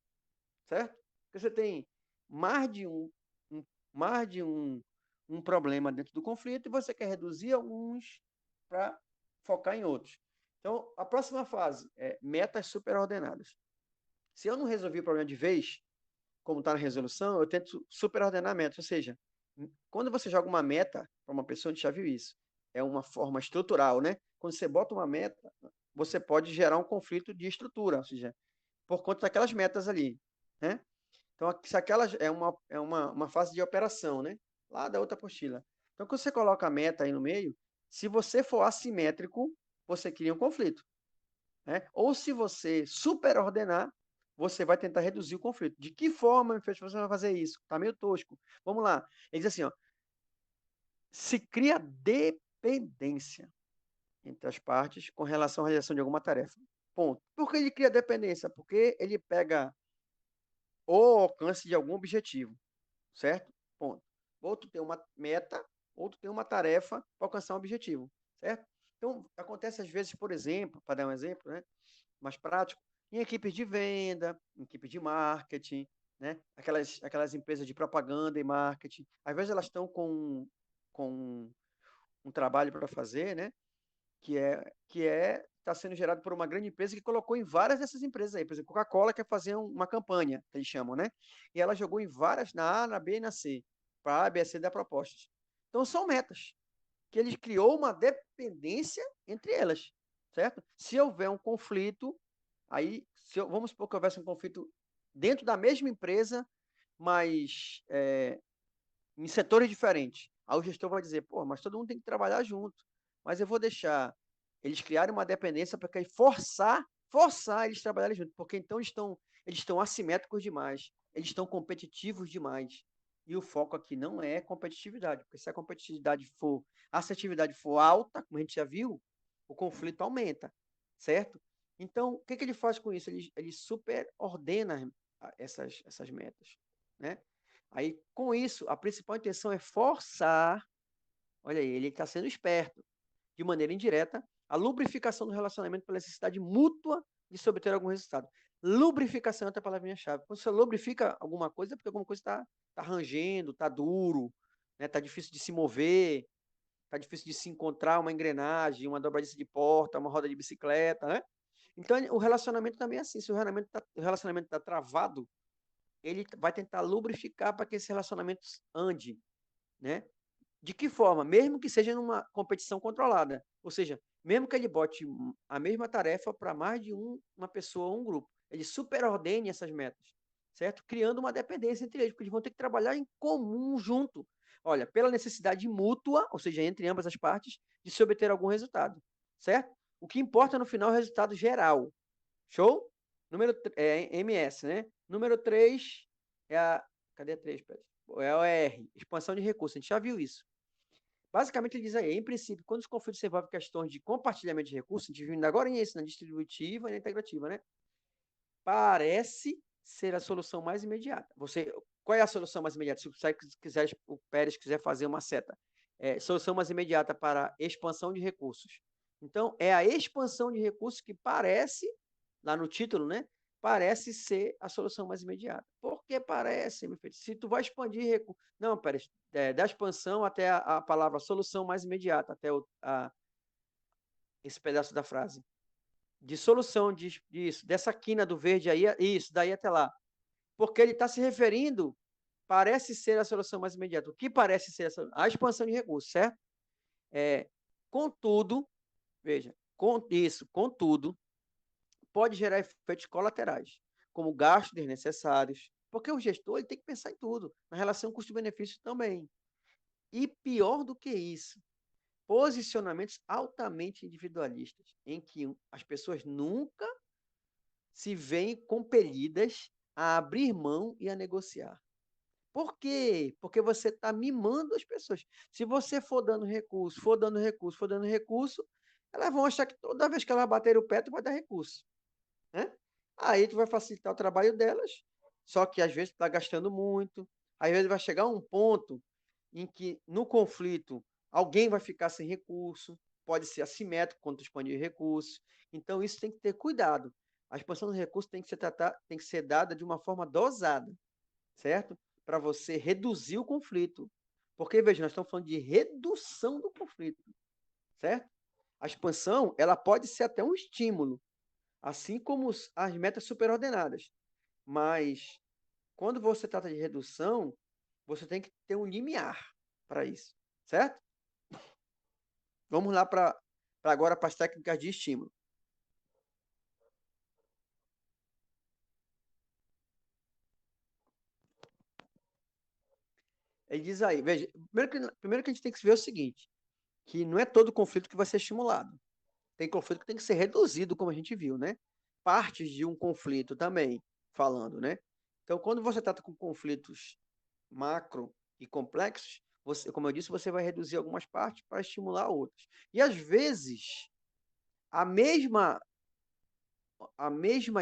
certo? Porque você tem mais de um problema dentro do conflito e você quer reduzir alguns para focar em outros. Então, a próxima fase é metas superordenadas. Se eu não resolvi o problema de vez, como está na resolução, eu tento superordenar metas. Ou seja, quando você joga uma meta para uma pessoa, a gente já viu isso, é uma forma estrutural, né? Quando você bota uma meta, você pode gerar um conflito de estrutura, ou seja, por conta daquelas metas ali, né? Então, se aquelas é uma fase de operação, né? Lá da outra apostila. Então, quando você coloca a meta aí no meio, se você for assimétrico, você cria um conflito, né? Ou se você superordenar, você vai tentar reduzir o conflito. De que forma, você vai fazer isso? Tá meio tosco. Vamos lá. Ele diz assim, ó, se cria dependência entre as partes com relação à realização de alguma tarefa. Ponto. Por que ele cria dependência? Porque ele pega o alcance de algum objetivo, certo? Ponto. Outro tem uma meta, outro tem uma tarefa para alcançar um objetivo, certo? Então, acontece às vezes, por exemplo, para dar um exemplo, né, mais prático, em equipes de venda, em equipes de marketing, né, aquelas empresas de propaganda e marketing, às vezes elas estão com um trabalho para fazer, né, que está sendo gerado por uma grande empresa que colocou em várias dessas empresas aí. Por exemplo, Coca-Cola quer fazer uma campanha, que eles chamam, né? E ela jogou em várias, na A, na B e na C, para A, B e C dar propostas. Então, são metas, que eles criou uma dependência entre elas, certo? Se houver um conflito, aí, vamos supor que houvesse um conflito dentro da mesma empresa, mas em setores diferentes. Aí o gestor vai dizer, pô, mas todo mundo tem que trabalhar junto. Mas eu vou deixar eles criarem uma dependência para forçar eles a trabalharem junto, porque então eles estão assimétricos demais, eles estão competitivos demais. E o foco aqui não é competitividade, porque se a competitividade for, a assertividade for alta, como a gente já viu, o conflito aumenta, certo? Então, o que ele faz com isso? Ele superordena essas metas, né? Aí, com isso, a principal intenção é forçar, olha aí, ele está sendo esperto, de maneira indireta, a lubrificação do relacionamento pela necessidade mútua de se obter algum resultado. Lubrificação é outra palavrinha-chave. Quando você lubrifica alguma coisa, é porque alguma coisa está rangendo, está duro, né? Está difícil de se mover, está difícil de se encontrar uma engrenagem, uma dobradiça de porta, uma roda de bicicleta, né? Então, o relacionamento também é assim. Se o relacionamento tá travado, ele vai tentar lubrificar para que esse relacionamento ande, né? De que forma? Mesmo que seja numa competição controlada. Ou seja, mesmo que ele bote a mesma tarefa para mais de uma pessoa ou um grupo. Ele superordene essas metas, certo? Criando uma dependência entre eles, porque eles vão ter que trabalhar em comum junto. Olha, pela necessidade mútua, ou seja, entre ambas as partes, de se obter algum resultado, certo? O que importa no final é o resultado geral. Show? MS, né? Número 3 é a. Cadê a 3? É o R, expansão de recursos. A gente já viu isso. Basicamente, ele diz aí, em princípio, quando os conflitos envolvem questões de compartilhamento de recursos, a gente viu agora isso, na distributiva e na integrativa, né? Parece ser a solução mais imediata. Qual é a solução mais imediata? Se o Pérez quiser fazer uma seta. Solução mais imediata para expansão de recursos. Então, é a expansão de recursos que parece, lá no título, né? Parece ser a solução mais imediata. Por que parece, meu filho? Se tu vai expandir recursos. Não, Pérez, da expansão até a palavra solução mais imediata, até esse pedaço da frase. De solução disso, dessa quina do verde aí, isso, daí até lá. Porque ele está se referindo, parece ser a solução mais imediata. O que parece ser a expansão de recursos, certo? Contudo, veja, contudo, pode gerar efeitos colaterais, como gastos desnecessários, porque o gestor ele tem que pensar em tudo, na relação custo-benefício também. E pior do que isso, posicionamentos altamente individualistas, em que as pessoas nunca se veem compelidas a abrir mão e a negociar. Por quê? Porque você está mimando as pessoas. Se você for dando recurso, for dando recurso, for dando recurso, elas vão achar que toda vez que elas baterem o pé, tu vai dar recurso. Né? Aí tu vai facilitar o trabalho delas, só que às vezes tu está gastando muito. Às vezes vai chegar um ponto em que, no conflito, alguém vai ficar sem recurso, pode ser assimétrico quando tu expandir recursos. Então, isso tem que ter cuidado. A expansão do recurso tem que ser dada de uma forma dosada, certo? Para você reduzir o conflito. Porque, veja, nós estamos falando de redução do conflito, certo? A expansão, ela pode ser até um estímulo, assim como as metas superordenadas. Mas, quando você trata de redução, você tem que ter um limiar para isso, certo? Vamos lá agora para as técnicas de estímulo. Ele diz aí, veja, primeiro que a gente tem que ver é o seguinte, que não é todo conflito que vai ser estimulado. Tem conflito que tem que ser reduzido, como a gente viu, né? Partes de um conflito também, falando, né? Então, quando você trata com conflitos macro e complexos, como eu disse, você vai reduzir algumas partes para estimular outras. E, às vezes, a mesma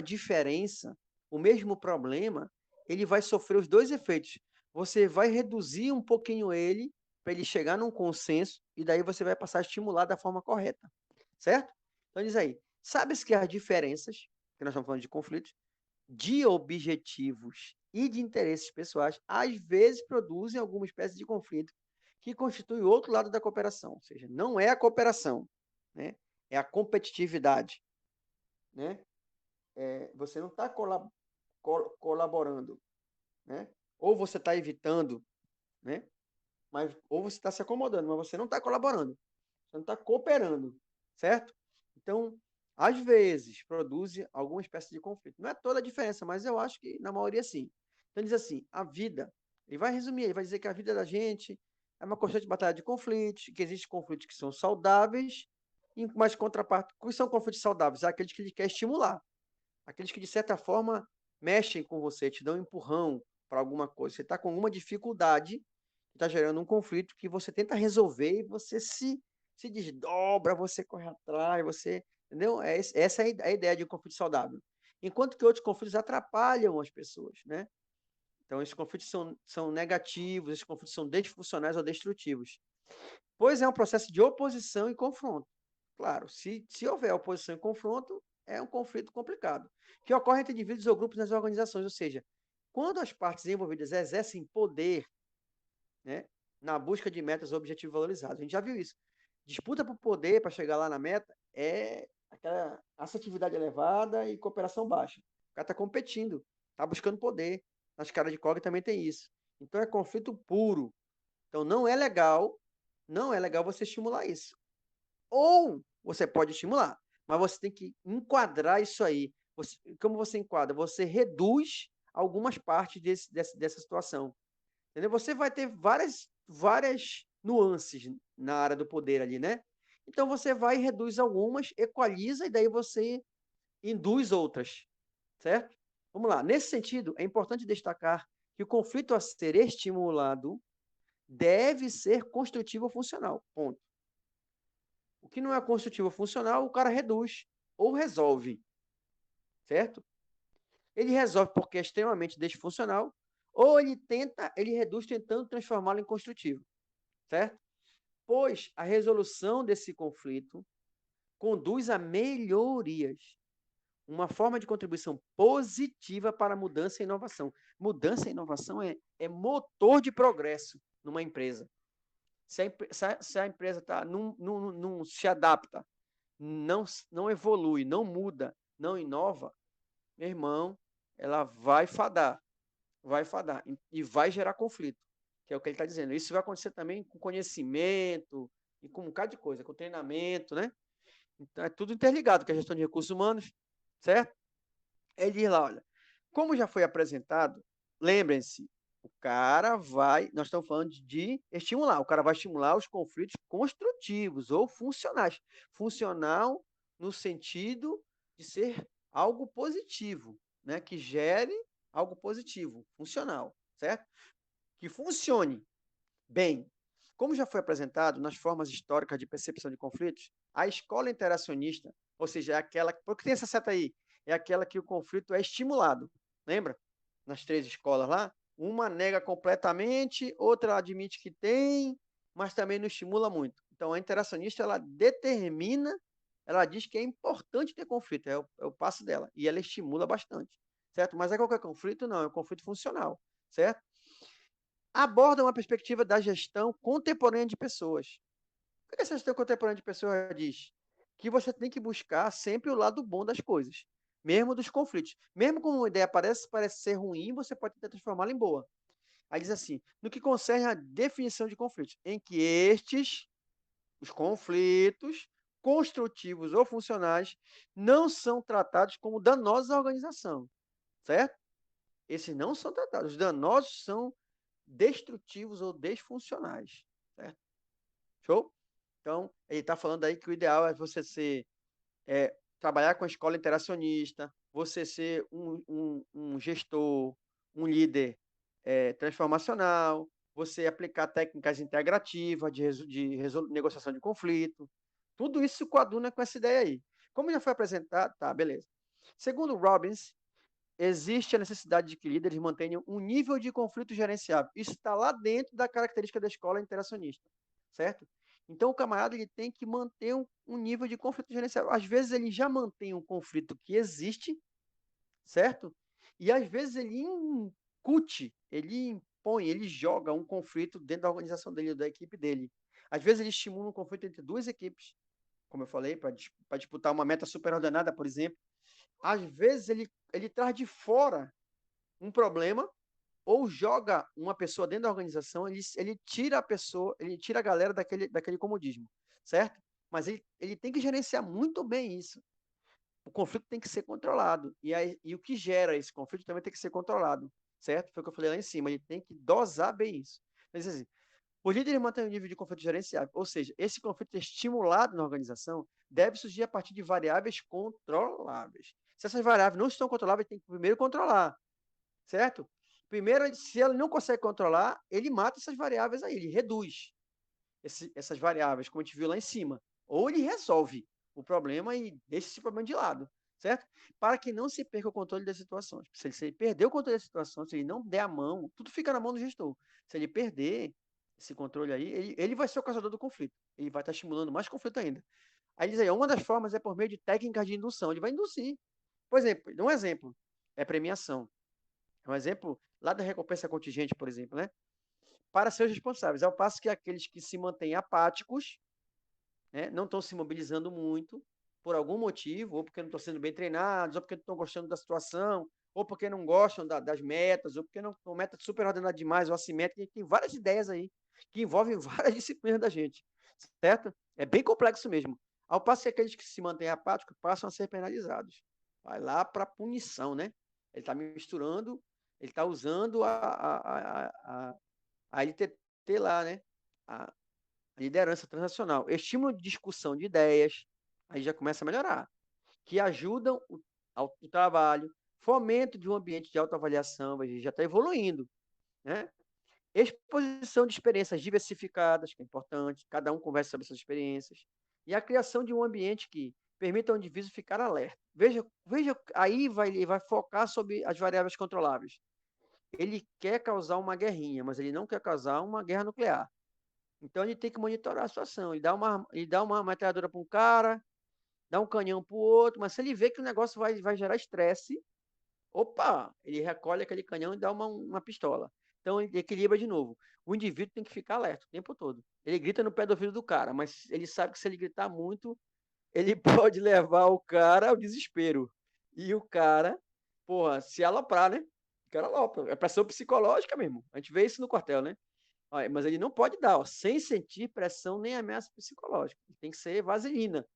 diferença, o mesmo problema, ele vai sofrer os dois efeitos. Você vai reduzir um pouquinho ele para ele chegar num consenso e daí você vai passar a estimular da forma correta, certo? Então diz aí, sabe-se que as diferenças, que nós estamos falando de conflitos, de objetivos e de interesses pessoais, às vezes produzem alguma espécie de conflito que constitui o outro lado da cooperação, ou seja, não é a cooperação, né? É a competitividade, né? Você não está colaborando, né? Ou você está evitando, né? Ou você está se acomodando, mas você não está colaborando, você não está cooperando, certo? Então, às vezes, produz alguma espécie de conflito. Não é toda a diferença, mas eu acho que na maioria sim. Então, ele diz assim, a vida, ele vai resumir, ele vai dizer que a vida da gente é uma constante batalha de conflitos, que existem conflitos que são saudáveis, mas contraparte, quais são conflitos saudáveis? É aqueles que ele quer estimular, aqueles que, de certa forma, mexem com você, te dão um empurrão para alguma coisa. Você está com alguma dificuldade, está gerando um conflito que você tenta resolver e você se desdobra, você corre atrás, você. Entendeu? Essa é a ideia de um conflito saudável. Enquanto que outros conflitos atrapalham as pessoas, né? Então, esses conflitos são negativos, esses conflitos são disfuncionais ou destrutivos. Pois é um processo de oposição e confronto. Claro, se houver oposição e confronto, é um conflito complicado, que ocorre entre indivíduos ou grupos nas organizações, ou seja, quando as partes envolvidas exercem poder, né, na busca de metas ou objetivos valorizados. A gente já viu isso. Disputa por poder para chegar lá na meta é aquela assertividade elevada e cooperação baixa. O cara está competindo, está buscando poder. Nas caras de cobre também tem isso. Então é conflito puro. Então não é legal você estimular isso. Ou você pode estimular, mas você tem que enquadrar isso aí. Como você enquadra? Você reduz algumas partes dessa situação. Entendeu? Você vai ter várias nuances na área do poder ali, né? Então você vai e reduz algumas, equaliza e daí você induz outras, certo? Vamos lá. Nesse sentido, é importante destacar que o conflito a ser estimulado deve ser construtivo ou funcional. Ponto. O que não é construtivo ou funcional, o cara reduz ou resolve, certo? Ele resolve porque é extremamente disfuncional, ou ele reduz tentando transformá-lo em construtivo, certo? Pois a resolução desse conflito conduz a melhorias, uma forma de contribuição positiva para a mudança e inovação. Mudança e inovação é motor de progresso numa empresa. Se a empresa não se adapta, não evolui, não muda, não inova, meu irmão, ela vai fadar e vai gerar conflito, que é o que ele está dizendo. Isso vai acontecer também com conhecimento e com um bocado de coisa, com treinamento, né? Então é tudo interligado com a gestão de recursos humanos, certo? Ele diz lá, olha, como já foi apresentado, lembrem-se, nós estamos falando de estimular, o cara vai estimular os conflitos construtivos ou funcionais. Funcional no sentido de ser algo positivo, né? Que gere algo positivo, funcional, certo? Que funcione bem. Como já foi apresentado nas formas históricas de percepção de conflitos, a escola interacionista, ou seja, é aquela. Porque tem essa seta aí, é aquela que o conflito é estimulado. Lembra? Nas 3 escolas lá, uma nega completamente, outra admite que tem, mas também não estimula muito. Então, a interacionista, ela determina, ela diz que é importante ter conflito, é o passo dela, e ela estimula bastante, certo? Mas é qualquer conflito? Não, é um conflito funcional, certo? Aborda uma perspectiva da gestão contemporânea de pessoas. O que essa gestão contemporânea de pessoas diz? Que você tem que buscar sempre o lado bom das coisas, mesmo dos conflitos. Mesmo como uma ideia parece ser ruim, você pode tentar transformá-la em boa. Aí diz assim, no que concerne à definição de conflitos, em que os conflitos, construtivos ou funcionais, não são tratados como danosos à organização, certo? Esses não são tratados. Os danosos são destrutivos ou disfuncionais, certo? Show? Então, ele está falando aí que o ideal é você trabalhar com a escola interacionista, você ser um gestor, um líder transformacional, você aplicar técnicas integrativas de negociação de conflito. Tudo isso se coaduna com essa ideia aí. Como já foi apresentado, tá, beleza. Segundo Robbins, existe a necessidade de que líderes mantenham um nível de conflito gerenciável. Isso está lá dentro da característica da escola interacionista, certo? Então, o camarada ele tem que manter um nível de conflito gerenciável. Às vezes, ele já mantém um conflito que existe, certo? E, às vezes, ele incute, ele impõe, ele joga um conflito dentro da organização dele, da equipe dele. Às vezes, ele estimula um conflito entre 2 equipes, como eu falei, para disputar uma meta superordenada, por exemplo. Às vezes, ele traz de fora um problema ou joga uma pessoa dentro da organização, ele tira a pessoa, ele tira a galera daquele comodismo, certo? Mas ele tem que gerenciar muito bem isso. o conflito tem que ser controlado. E o que gera esse conflito também tem que ser controlado, certo? Foi o que eu falei lá em cima, ele tem que dosar bem isso. Mas, assim, os líderes mantêm o nível de conflito gerenciável, ou seja, esse conflito estimulado na organização deve surgir a partir de variáveis controláveis. Se essas variáveis não estão controláveis, tem que primeiro controlar, certo? Primeiro, se ele não consegue controlar, ele mata essas variáveis aí, ele reduz essas variáveis, como a gente viu lá em cima. Ou ele resolve o problema e deixa esse problema de lado, certo? Para que não se perca o controle das situações. Se ele perder o controle das situações, se ele não der a mão, tudo fica na mão do gestor. Se ele perder esse controle aí, ele vai ser o causador do conflito. Ele vai estar estimulando mais conflito ainda. Aí diz aí, uma das formas é por meio de técnicas de indução. Ele vai induzir. Por exemplo, um exemplo é premiação. Um exemplo lá da recompensa contingente, por exemplo, né? Para seus responsáveis. Ao passo que aqueles que se mantêm apáticos, né, não estão se mobilizando muito, por algum motivo, ou porque não estão sendo bem treinados, ou porque não estão gostando da situação, ou porque não gostam das metas, ou porque não estão metas super ordenadas demais, ou assimétricas. Tem várias ideias aí que envolvem várias disciplinas da gente, certo? É bem complexo mesmo. Ao passo que aqueles que se mantêm apáticos passam a ser penalizados. Vai lá para punição, né? Ele está misturando, ele está usando a LTT lá, né? A liderança transacional. Estímulo de discussão de ideias, aí já começa a melhorar. Que ajudam o trabalho, fomento de um ambiente de autoavaliação, a gente já está evoluindo, né? Exposição de experiências diversificadas, que é importante, cada um conversa sobre essas experiências, e a criação de um ambiente que permita ao indivíduo ficar alerta. Veja aí ele vai focar sobre as variáveis controláveis. Ele quer causar uma guerrinha, mas ele não quer causar uma guerra nuclear. Então ele tem que monitorar a situação. Ele dá uma metralhadora para um cara, dá um canhão para o outro, mas se ele vê que o negócio vai gerar estresse, opa, ele recolhe aquele canhão e dá uma pistola. Então ele equilibra de novo. O indivíduo tem que ficar alerta o tempo todo. Ele grita no pé do ouvido do cara, mas ele sabe que se ele gritar muito, ele pode levar o cara ao desespero. E o cara, porra, se aloprar, né? O cara alopra. É pressão psicológica mesmo. A gente vê isso no quartel, né? Mas ele não pode dar, ó, sem sentir pressão nem ameaça psicológica. Ele tem que ser vaselina.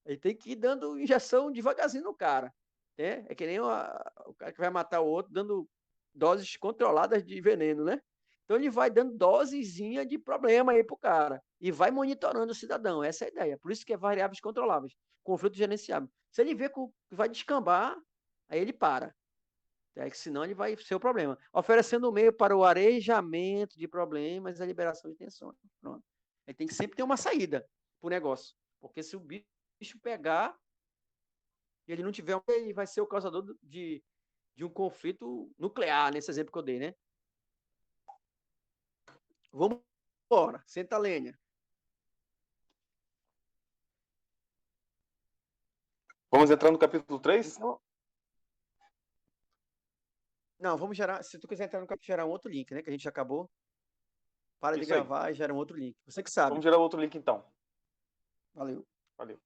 Ele tem que ir dando injeção devagarzinho no cara. Né? É que nem o cara que vai matar o outro dando doses controladas de veneno, né? Então ele vai dando dosezinha de problema aí pro cara. E vai monitorando o cidadão. Essa é a ideia. Por isso que é variáveis controláveis. Conflito gerenciável. Se ele vê que vai descambar, aí ele para. É que senão ele vai ser o problema. Oferecendo um meio para o arejamento de problemas e a liberação de tensões. Pronto. Ele tem que sempre ter uma saída para o negócio. Porque se o bicho pegar e ele não tiver, ele vai ser o causador de um conflito nuclear, nesse exemplo que eu dei, né? Vamos embora. Senta a lenha. Vamos entrar no capítulo 3? Então, não, vamos gerar. Se tu quiser entrar no capítulo, gerar um outro link, né? Que a gente já acabou. Para de Isso aí. gravar e gera um outro link. Você que sabe. Vamos gerar outro link então. Valeu. Valeu.